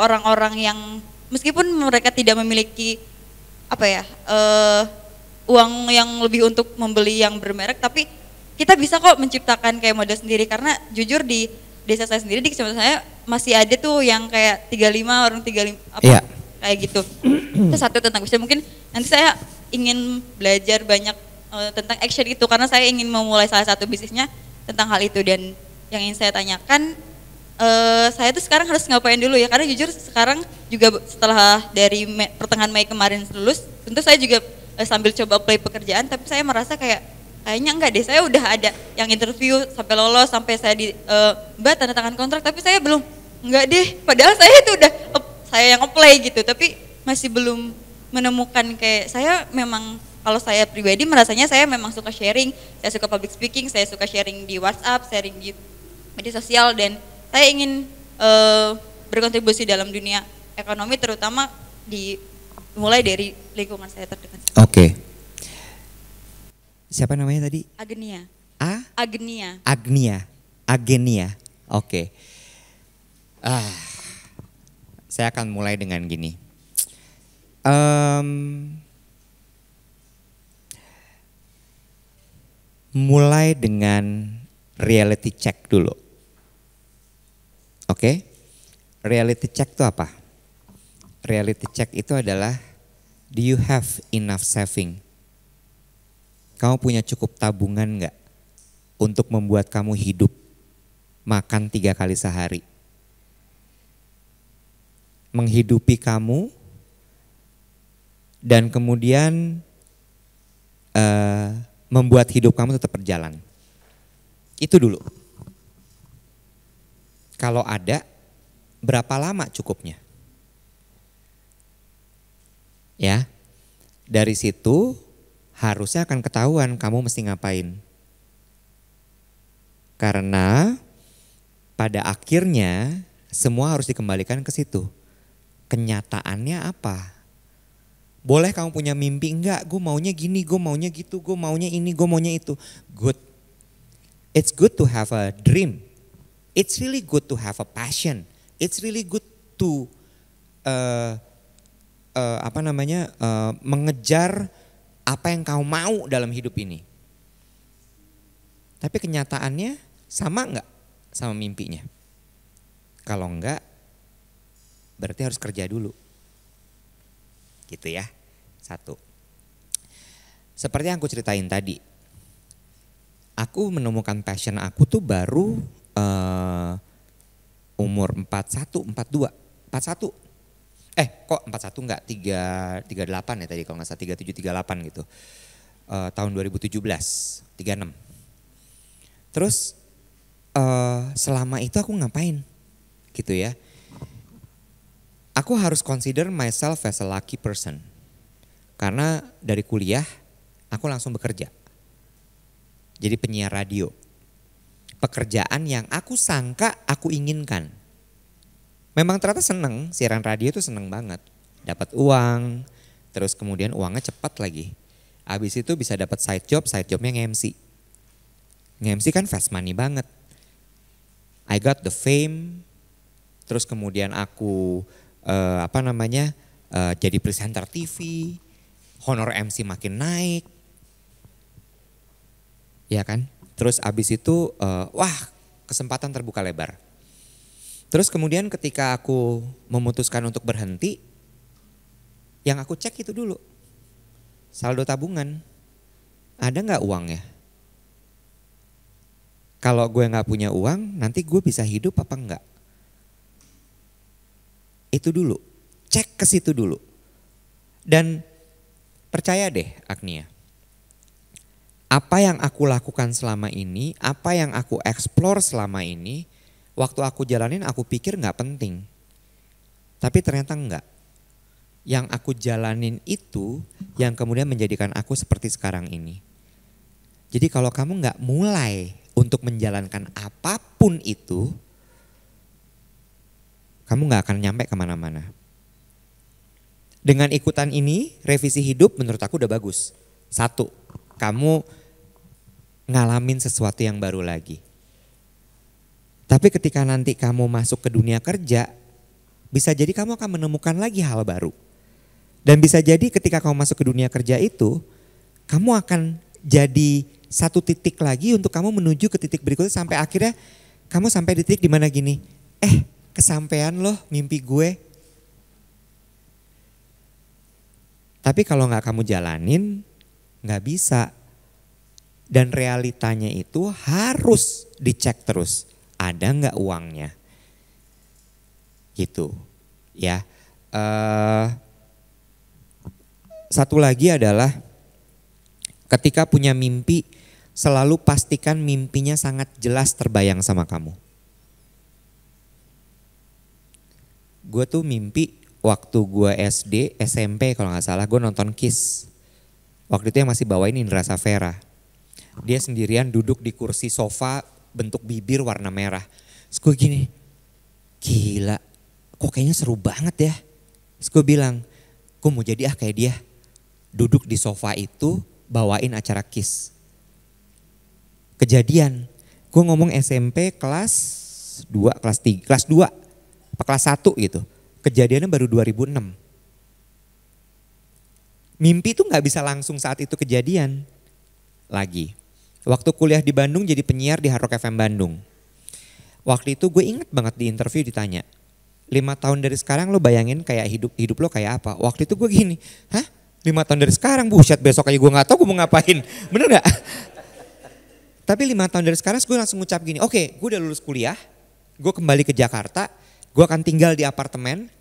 orang-orang yang meskipun mereka tidak memiliki uang yang lebih untuk membeli yang bermerek, tapi kita bisa kok menciptakan kayak model sendiri. Karena jujur di desa saya sendiri, di kecamatan saya masih ada tuh yang kayak 35 orang 35 kayak gitu. Itu satu tentang bisa, mungkin nanti saya ingin belajar banyak tentang action itu karena saya ingin memulai salah satu bisnisnya tentang hal itu. Dan yang ingin saya tanyakan, saya tuh sekarang harus ngapain dulu ya, karena jujur sekarang juga setelah dari pertengahan Mei kemarin lulus, tentu saya juga sambil coba apply pekerjaan, tapi saya merasa kayaknya enggak deh, saya udah ada yang interview sampai lolos, sampai saya di Mbak tanda tangan kontrak, tapi saya belum, enggak deh, padahal saya itu udah saya yang apply gitu, tapi masih belum menemukan. Kayak saya memang, kalau saya pribadi merasanya saya memang suka sharing, saya suka public speaking, saya suka sharing di WhatsApp, sharing di media sosial, dan saya ingin berkontribusi dalam dunia ekonomi, terutama mulai dari lingkungan saya terdekat. Oke. Siapa namanya tadi? Agnia. Agnia. Agenia. Oke. Saya akan mulai dengan gini. Mulai dengan reality check dulu. Oke? Reality check itu apa? Reality check itu adalah, do you have enough saving? Kamu punya cukup tabungan enggak untuk membuat kamu hidup, makan 3 kali sehari? Menghidupi kamu dan kemudian membuat hidup kamu tetap berjalan. Itu dulu. Kalau ada, berapa lama cukupnya? Ya, dari situ harusnya akan ketahuan kamu mesti ngapain. Karena pada akhirnya semua harus dikembalikan ke situ. Kenyataannya apa? Boleh kamu punya mimpi, enggak, gue maunya gini, gue maunya gitu, gue maunya ini, gue maunya itu. Good. It's good to have a dream. It's really good to have a passion. It's really good to mengejar apa yang kau mau dalam hidup ini. Tapi kenyataannya sama enggak sama mimpinya? Kalau enggak, berarti harus kerja dulu. gitu ya. Satu. Seperti yang aku ceritain tadi, aku menemukan passion aku tuh baru umur 41, 42, 41. Kok 41 enggak, 38 ya tadi kalau nggak salah, 37, 38 gitu. Tahun 2017, 36. Terus selama itu aku ngapain gitu ya. Aku harus consider myself as a lucky person. Karena dari kuliah aku langsung bekerja. Jadi penyiar radio. Pekerjaan yang aku sangka aku inginkan. Memang ternyata seneng, siaran radio itu seneng banget. Dapat uang, terus kemudian uangnya cepat lagi. Habis itu bisa dapat side jobnya nge-MC. Nge-MC kan fast money banget. I got the fame, terus kemudian aku jadi presenter TV, honor MC makin naik. Ya kan? Terus abis itu kesempatan terbuka lebar. Terus kemudian ketika aku memutuskan untuk berhenti, yang aku cek itu dulu. Saldo tabungan, ada gak uangnya? Kalau gue gak punya uang, nanti gue bisa hidup apa enggak? Itu dulu, cek ke situ dulu. Dan percaya deh Agnia, apa yang aku lakukan selama ini, apa yang aku explore selama ini, waktu aku jalanin aku pikir gak penting. Tapi ternyata enggak. Yang aku jalanin itu yang kemudian menjadikan aku seperti sekarang ini. Jadi kalau kamu gak mulai untuk menjalankan apapun itu, kamu gak akan nyampe kemana-mana. Dengan ikutan ini, revisi hidup menurut aku udah bagus. Satu, kamu ngalamin sesuatu yang baru lagi. Tapi ketika nanti kamu masuk ke dunia kerja, bisa jadi kamu akan menemukan lagi hal baru. Dan bisa jadi ketika kamu masuk ke dunia kerja itu, kamu akan jadi satu titik lagi untuk kamu menuju ke titik berikutnya sampai akhirnya kamu sampai di titik di mana gini, kesampean loh mimpi gue. Tapi kalau nggak kamu jalanin, nggak bisa. Dan realitanya itu harus dicek terus, ada nggak uangnya, gitu, ya. Satu lagi adalah ketika punya mimpi, selalu pastikan mimpinya sangat jelas terbayang sama kamu. Gue tuh mimpi waktu gue SD, SMP kalau gak salah, gue nonton Kiss. Waktu itu yang masih bawain Indra Safera. Dia sendirian duduk di kursi sofa bentuk bibir warna merah. Terus gue gini, gila kok kayaknya seru banget ya. Terus gue bilang, gue mau jadi kayak dia. Duduk di sofa itu bawain acara Kiss. Kejadian, gue ngomong SMP kelas 2, kelas 3, kelas 2, apa kelas 1 gitu. Kejadiannya baru 2006. Mimpi tuh gak bisa langsung saat itu kejadian lagi. Waktu kuliah di Bandung jadi penyiar di Hard Rock FM Bandung. Waktu itu gue inget banget di interview ditanya, 5 tahun dari sekarang lo bayangin kayak hidup lo kayak apa? Waktu itu gue gini, 5 tahun dari sekarang, buset besok aja gue gak tahu gue mau ngapain. Bener gak? Tapi 5 tahun dari sekarang gue langsung ngucap gini, oke, gue udah lulus kuliah, gue kembali ke Jakarta, gue akan tinggal di apartemen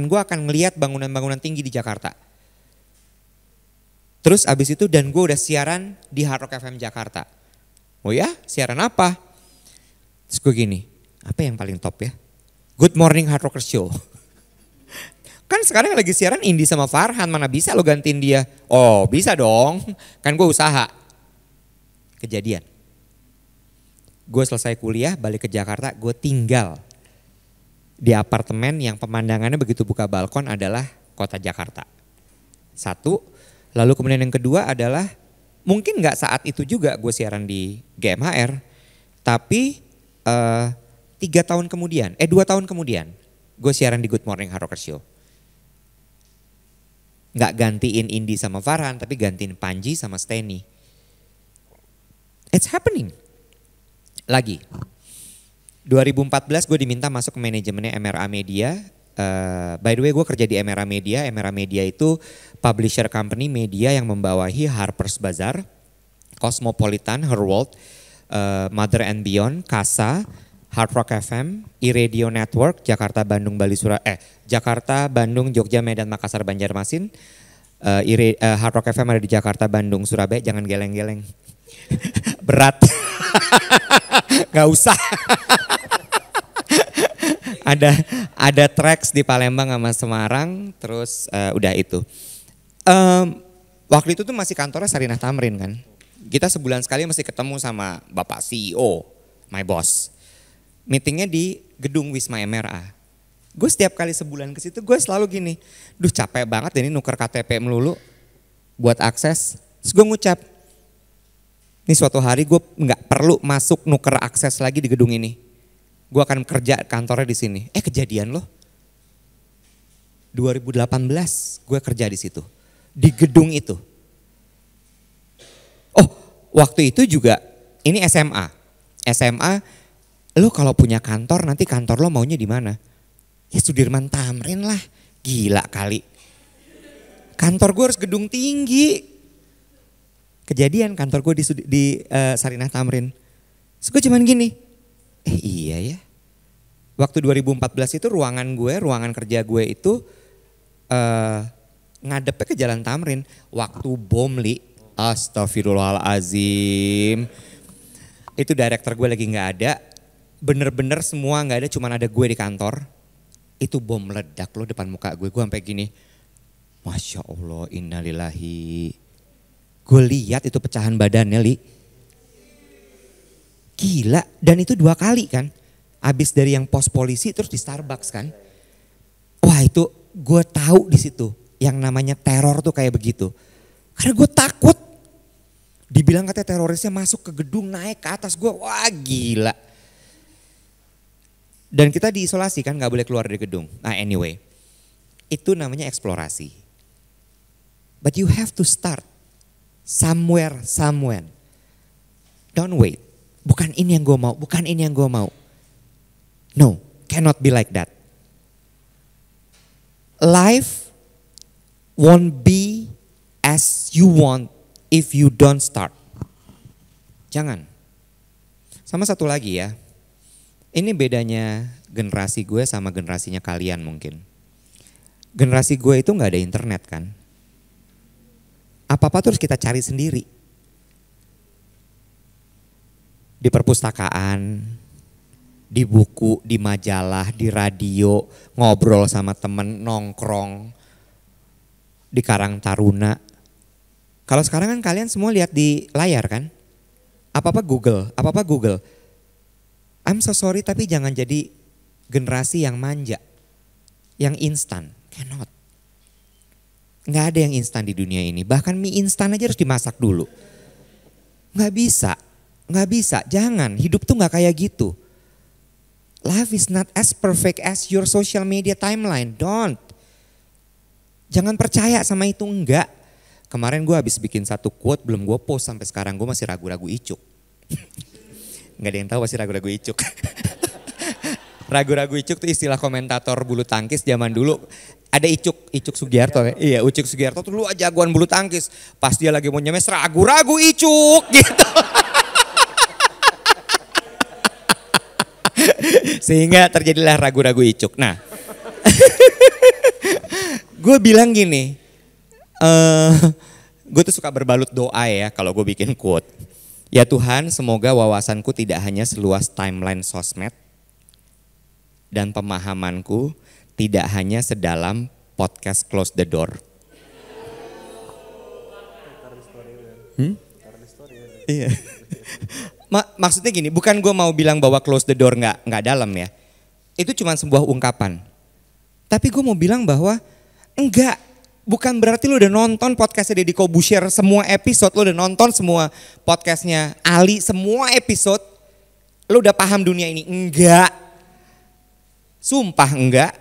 gue akan ngelihat bangunan-bangunan tinggi di Jakarta. Terus abis itu dan gue udah siaran di Hard Rock FM Jakarta. Oh ya, siaran apa? Terus gue gini, apa yang paling top ya? Good Morning Hard Rocker Show. Kan sekarang lagi siaran Indi sama Farhan, mana bisa lo gantiin dia? Oh bisa dong, kan gue usaha. Kejadian. Gue selesai kuliah balik ke Jakarta, gue tinggal di apartemen yang pemandangannya begitu buka balkon adalah kota Jakarta. Satu, lalu kemudian yang kedua adalah mungkin gak saat itu juga gue siaran di GMHR, tapi 2 tahun kemudian gue siaran di Good Morning Hard Rocker Show. Gak gantiin Indi sama Farhan, tapi gantiin Panji sama Steny. It's happening. Lagi, 2014 gue diminta masuk ke manajemennya MRA Media By the way gue kerja di Emera Media. Emera Media itu publisher company media yang membawahi Harper's Bazaar, Cosmopolitan, Her World, Mother and Beyond, Kasa, Hard Rock FM, iRadio Network, Jakarta, Bandung, Jakarta, Bandung, Jogja, Medan, Makassar, Banjarmasin. Hard Rock FM ada di Jakarta, Bandung, Surabaya. Jangan geleng-geleng. Berat. Gak usah. ada tracks di Palembang sama Semarang, terus udah itu. Waktu itu tuh masih kantornya Sarinah Tamrin kan. Kita sebulan sekali mesti ketemu sama Bapak CEO, my boss. Meetingnya di gedung Wisma MRA. Gue setiap kali sebulan ke situ gue selalu gini, duh capek banget ini nuker KTP melulu buat akses. Terus gue ngucap, ini suatu hari gue nggak perlu masuk nuker akses lagi di gedung ini. Gue akan kerja kantornya di sini. Kejadian loh. 2018 gue kerja di situ, di gedung itu. Oh, waktu itu juga ini SMA. Lo kalau punya kantor nanti kantor lo maunya di mana? Ya Sudirman Tamrin lah, gila kali. Kantor gue harus gedung tinggi. Kejadian kantor gue di Sarinah Tamrin. Terus gue cuman gini, iya ya. Waktu 2014 itu ruangan kerja gue itu ngadepnya ke Jalan Tamrin. Waktu bom astagfirullahalazim. Itu director gue lagi gak ada. Bener-bener semua gak ada, cuman ada gue di kantor. Itu bom meledak loh depan muka gue sampai gini. Masya Allah, innalillahi. Gue lihat itu pecahan badannya Gila, dan itu 2 kali kan. Abis dari yang pos polisi terus di Starbucks kan. Wah itu gue tahu di situ yang namanya teror tuh kayak begitu. Karena gue takut. Dibilang katanya terorisnya masuk ke gedung naik ke atas gue, wah gila. Dan kita diisolasi kan, gak boleh keluar dari gedung. Nah anyway, itu namanya eksplorasi. But you have to start somewhere. Don't wait. Bukan ini yang gue mau, bukan ini yang gue mau. No, cannot be like that. Life won't be as you want if you don't start. Jangan. Sama satu lagi ya. Ini bedanya generasi gue sama generasinya kalian mungkin. Generasi gue itu gak ada internet kan. Apa-apa terus kita cari sendiri. Di perpustakaan, di buku, di majalah, di radio, ngobrol sama temen, nongkrong, di Karang Taruna. Kalau sekarang kan kalian semua lihat di layar kan. Apa-apa Google. I'm so sorry tapi jangan jadi generasi yang manja, yang instan. Cannot. Nggak ada yang instan di dunia ini. Bahkan mie instan aja harus dimasak dulu. Nggak bisa. Jangan. Hidup tuh nggak kayak gitu. Life is not as perfect as your social media timeline. Don't. Jangan percaya sama itu, enggak. Kemarin gue habis bikin satu quote, belum gue post sampai sekarang. Gue masih ragu-ragu icuk. Nggak ada yang tahu masih ragu-ragu icuk. Ragu-ragu icuk tuh istilah komentator bulu tangkis zaman dulu. Ada Icuk Sugiarto ya. Iya, Icuk Sugiarto tuh lu jagoan bulu tangkis. Pas dia lagi mau nyemes ragu-ragu Icuk gitu. Sehingga terjadilah ragu-ragu Icuk. Nah, gue bilang gini, gue tuh suka berbalut doa ya kalau gue bikin quote. Ya Tuhan, semoga wawasanku tidak hanya seluas timeline sosmed dan pemahamanku tidak hanya sedalam podcast Close the Door. Iya. Maksudnya gini, bukan gue mau bilang bahwa Close the Door nggak dalam ya. Itu cuma sebuah ungkapan. Tapi gue mau bilang bahwa enggak. Bukan berarti lu udah nonton podcastnya Deddy Corbuzier semua episode, lu udah nonton semua podcastnya Ali semua episode, lu udah paham dunia ini. Enggak. Sumpah enggak.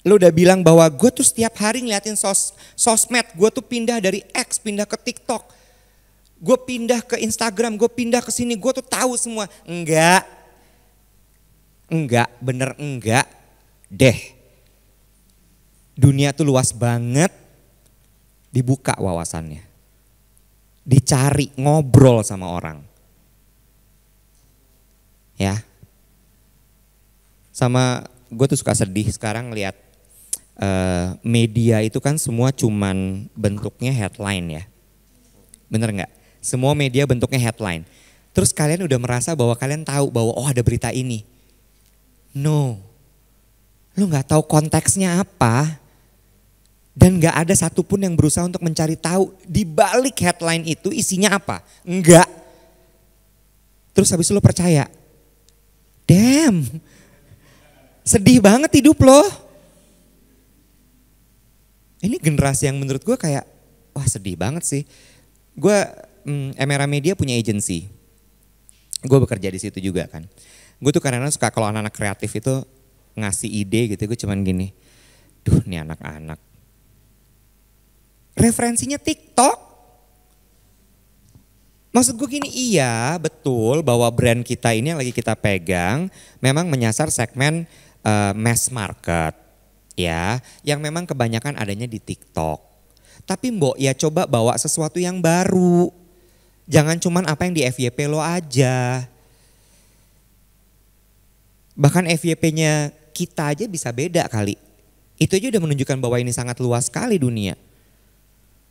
Lu udah bilang bahwa gue tuh setiap hari ngeliatin sosmed, gue tuh pindah dari X, pindah ke TikTok. Gue pindah ke Instagram, gue pindah ke sini, gue tuh tahu semua. Enggak, bener enggak. Dunia tuh luas banget, dibuka wawasannya. Dicari, ngobrol sama orang. Ya. Sama gue tuh suka sedih sekarang lihat media itu kan semua cuman bentuknya headline ya. Bener nggak? Semua media bentuknya headline. Terus kalian udah merasa bahwa kalian tahu bahwa oh ada berita ini. No. Lu nggak tahu konteksnya apa. Dan gak ada satupun yang berusaha untuk mencari tahu di balik headline itu isinya apa. Enggak. Terus habis itu lo percaya. Damn. Sedih banget hidup lo. Ini generasi yang menurut gue kayak, wah sedih banget sih. Gue, Emera Media punya agency. Gue bekerja di situ juga kan. Gue tuh kadang-kadang suka kalau anak-anak kreatif itu ngasih ide gitu, gue cuman gini. Duh nih anak-anak. Referensinya TikTok. Maksud gue gini, iya betul bahwa brand kita ini yang lagi kita pegang memang menyasar segmen mass market ya, yang memang kebanyakan adanya di TikTok. Tapi mbok ya coba bawa sesuatu yang baru. Jangan cuman apa yang di FYP lo aja. Bahkan FYP-nya kita aja bisa beda kali. Itu aja udah menunjukkan bahwa ini sangat luas sekali dunia.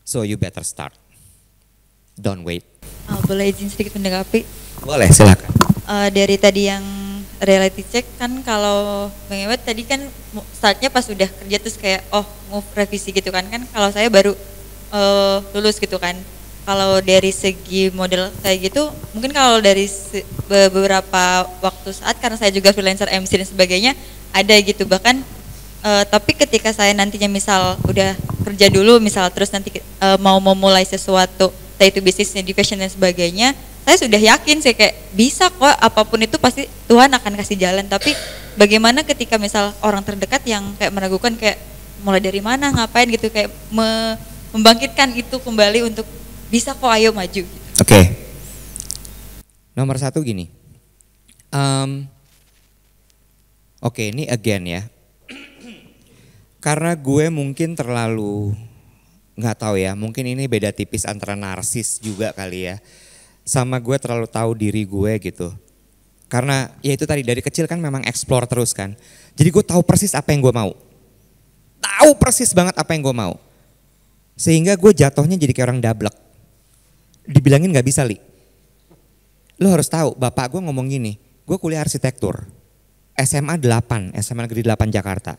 So you better start. Don't wait. Boleh izin sedikit mendengkapi? Boleh, silakan. Dari tadi yang reality check kan kalau Bang Ewet tadi kan startnya pas udah kerja terus kayak move revisi gitu kan. Kan kalau saya baru lulus gitu kan. Kalau dari segi model kayak gitu mungkin kalau dari beberapa waktu saat karena saya juga freelancer MC dan sebagainya ada gitu bahkan tapi ketika saya nantinya misal udah kerja dulu misal terus nanti mau memulai sesuatu entah itu bisnisnya di fashion dan sebagainya saya sudah yakin sih kayak bisa kok apapun itu pasti Tuhan akan kasih jalan tapi bagaimana ketika misal orang terdekat yang kayak meragukan kayak mulai dari mana ngapain gitu kayak membangkitkan itu kembali untuk bisa kok ayo maju gitu. Oke. Nomor satu gini. Oke, ini again ya. Karena gue mungkin terlalu nggak tahu ya, mungkin ini beda tipis antara narsis juga kali ya. Sama gue terlalu tahu diri gue gitu. Karena ya itu tadi dari kecil kan memang explore terus kan. Jadi gue tahu persis apa yang gue mau. Tahu persis banget apa yang gue mau. Sehingga gue jatuhnya jadi kayak orang dablek. Dibilangin gak bisa Li. Lo harus tahu bapak gue ngomong gini, gue kuliah arsitektur. SMA 8, SMA Negeri 8 Jakarta.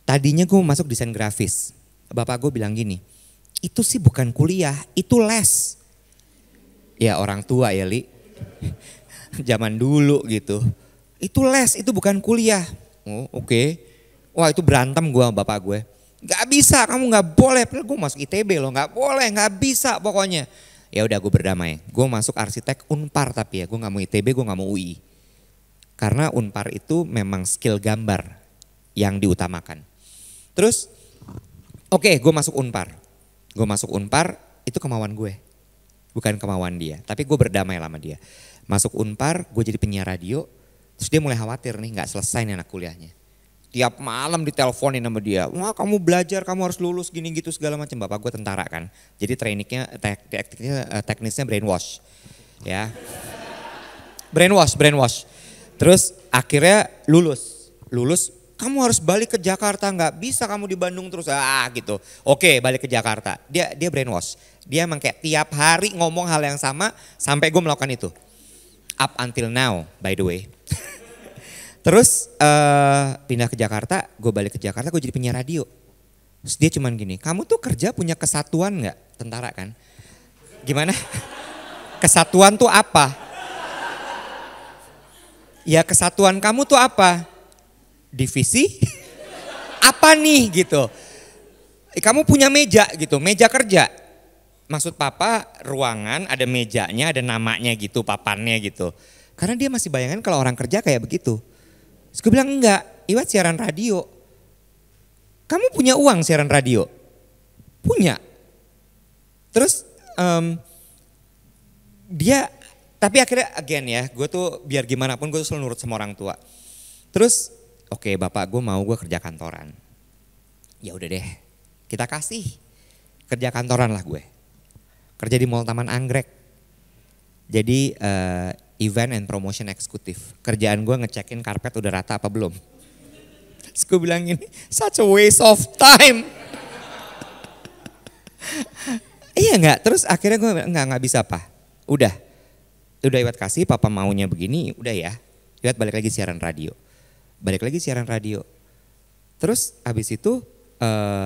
Tadinya gue masuk desain grafis. Bapak gue bilang gini, itu sih bukan kuliah, itu les. Ya orang tua ya Li. Zaman dulu gitu. Itu les, itu bukan kuliah. Oh oke. Wah itu berantem gue sama bapak gue. Gak bisa, kamu gak boleh. Padahal gue masuk ITB loh, gak boleh, gak bisa pokoknya. Ya udah gue berdamai. Gue masuk arsitek Unpar tapi ya, gue gak mau ITB, gue gak mau UI. Karena Unpar itu memang skill gambar yang diutamakan. Terus, oke, gue masuk Unpar. Gue masuk Unpar, itu kemauan gue. Bukan kemauan dia, tapi gue berdamai sama dia. Masuk Unpar, gue jadi penyiar radio. Terus dia mulai khawatir nih, gak selesai nih anak kuliahnya. Tiap malam diteleponin sama dia, wah kamu belajar, kamu harus lulus gini gitu segala macam. Bapak gue tentara kan, jadi trainingnya, teknisnya brainwash, ya, brainwash. Terus akhirnya lulus, kamu harus balik ke Jakarta, nggak bisa kamu di Bandung terus, gitu. Oke, balik ke Jakarta, dia brainwash, dia emang kayak tiap hari ngomong hal yang sama sampai gue melakukan itu, up until now by the way. Terus pindah ke Jakarta, gue balik ke Jakarta, gue jadi penyiar radio. Terus dia cuman gini, kamu tuh kerja punya kesatuan gak? Tentara kan? Gimana? Kesatuan tuh apa? Ya kesatuan kamu tuh apa? Divisi? Apa nih gitu? Kamu punya meja gitu, meja kerja. Maksud papa ruangan ada mejanya, ada namanya gitu, papannya gitu. Karena dia masih bayangin kalau orang kerja kayak begitu. Terus gue bilang enggak, Iwat siaran radio. Kamu punya uang siaran radio? Punya. Terus dia, tapi akhirnya again ya, gue tuh biar gimana pun gue tuh selalu nurut sama orang tua. Terus oke bapak gue mau gue kerja kantoran. Ya udah deh, kita kasih kerja kantoran lah gue. Kerja di Mall Taman Anggrek. Jadi event and promotion eksekutif. Kerjaan gue ngecekin karpet udah rata apa belum. Terus gue bilang gini, such a waste of time. Iya enggak, terus akhirnya gue enggak bisa apa. Udah Iwet kasih, papa maunya begini, udah ya. Iwet balik lagi siaran radio. Terus abis itu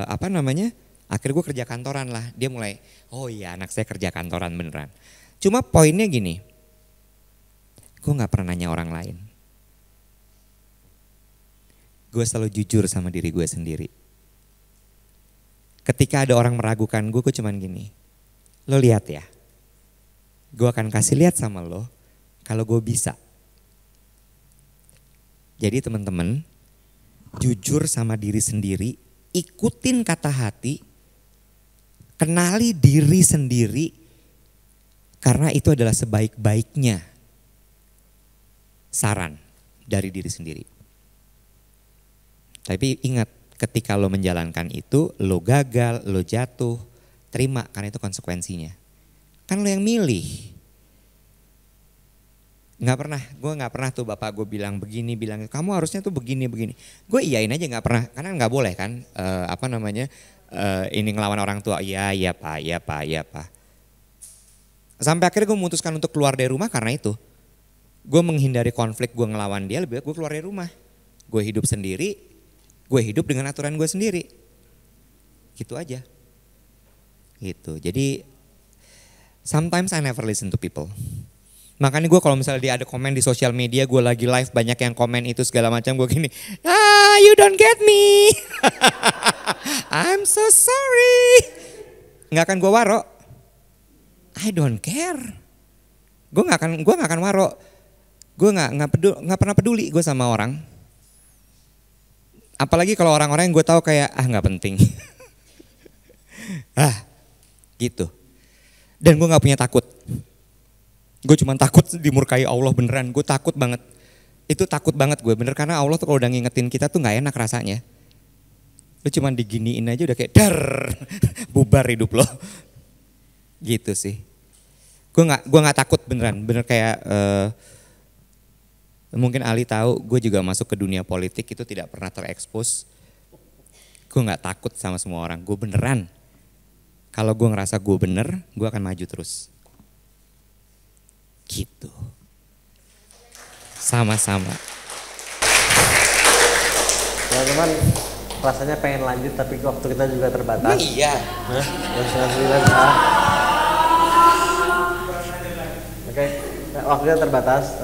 akhirnya gue kerja kantoran lah. Dia mulai, oh iya anak saya kerja kantoran beneran. Cuma poinnya gini, gue gak pernah nanya orang lain. Gue selalu jujur sama diri gue sendiri. Ketika ada orang meragukan gue cuman gini, lo lihat ya, gue akan kasih lihat sama lo kalau gue bisa. Jadi teman-teman, jujur sama diri sendiri, ikutin kata hati, kenali diri sendiri, karena itu adalah sebaik-baiknya saran dari diri sendiri. Tapi ingat, ketika lo menjalankan itu, lo gagal, lo jatuh, terima karena itu konsekuensinya. Kan lo yang milih. Gue nggak pernah tuh bapak gue bilang begini, bilang kamu harusnya tuh begini. Gue iyain aja nggak pernah, karena nggak boleh kan, ini ngelawan orang tua. Iya pak. Sampai akhirnya gue memutuskan untuk keluar dari rumah karena itu. Gue menghindari konflik, gue ngelawan dia, lebih baik gue keluar dari rumah. Gue hidup sendiri, gue hidup dengan aturan gue sendiri. Gitu aja. Gitu, jadi sometimes I never listen to people. Makanya gue kalau misalnya dia ada komen di sosial media, gue lagi live banyak yang komen itu segala macam, gue gini, you don't get me. I'm so sorry. Nggak akan gue waro. I don't care. Gue nggak akan waro. Gue nggak pernah peduli gue sama orang. Apalagi kalau orang-orang yang gue tahu kayak nggak penting. Gitu. Dan gue nggak punya takut. Gue cuma takut dimurkai Allah beneran, gue takut banget. Itu takut banget gue bener, karena Allah tuh kalau udah ngingetin kita tuh gak enak rasanya. Lu cuma diginiin aja udah kayak dar, bubar hidup lo. Gitu sih. Gue gak takut beneran, bener kayak mungkin Ali tahu gue juga masuk ke dunia politik itu tidak pernah terekspos. Gue gak takut sama semua orang, gue beneran. Kalau gue ngerasa gue bener, gue akan maju terus. Gitu. Sama-sama. Teman-teman, rasanya pengen lanjut tapi waktu kita juga terbatas. Iya. Oke, waktunya terbatas.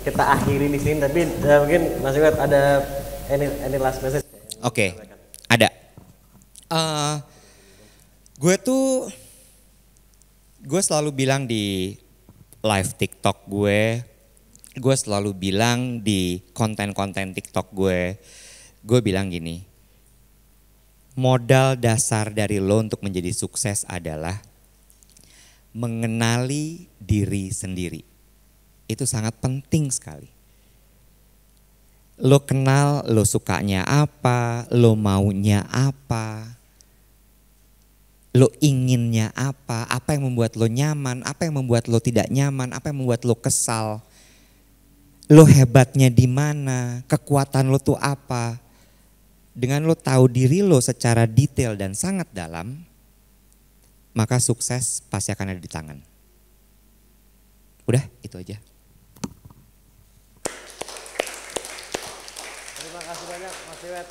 Kita akhiri di sini, tapi mungkin Mas Iwet ada any last message? Oke, ada. Gue selalu bilang di live TikTok gue selalu bilang di konten-konten TikTok gue bilang gini, modal dasar dari lo untuk menjadi sukses adalah mengenali diri sendiri. Itu sangat penting sekali. Lo kenal lo sukanya apa, lo maunya apa. Lo inginnya apa yang membuat lo nyaman, apa yang membuat lo tidak nyaman, apa yang membuat lo kesal. Lo hebatnya di mana, kekuatan lo tuh apa. Dengan lo tahu diri lo secara detail dan sangat dalam, maka sukses pasti akan ada di tangan. Udah, itu aja. Terima kasih banyak Mas Iwet.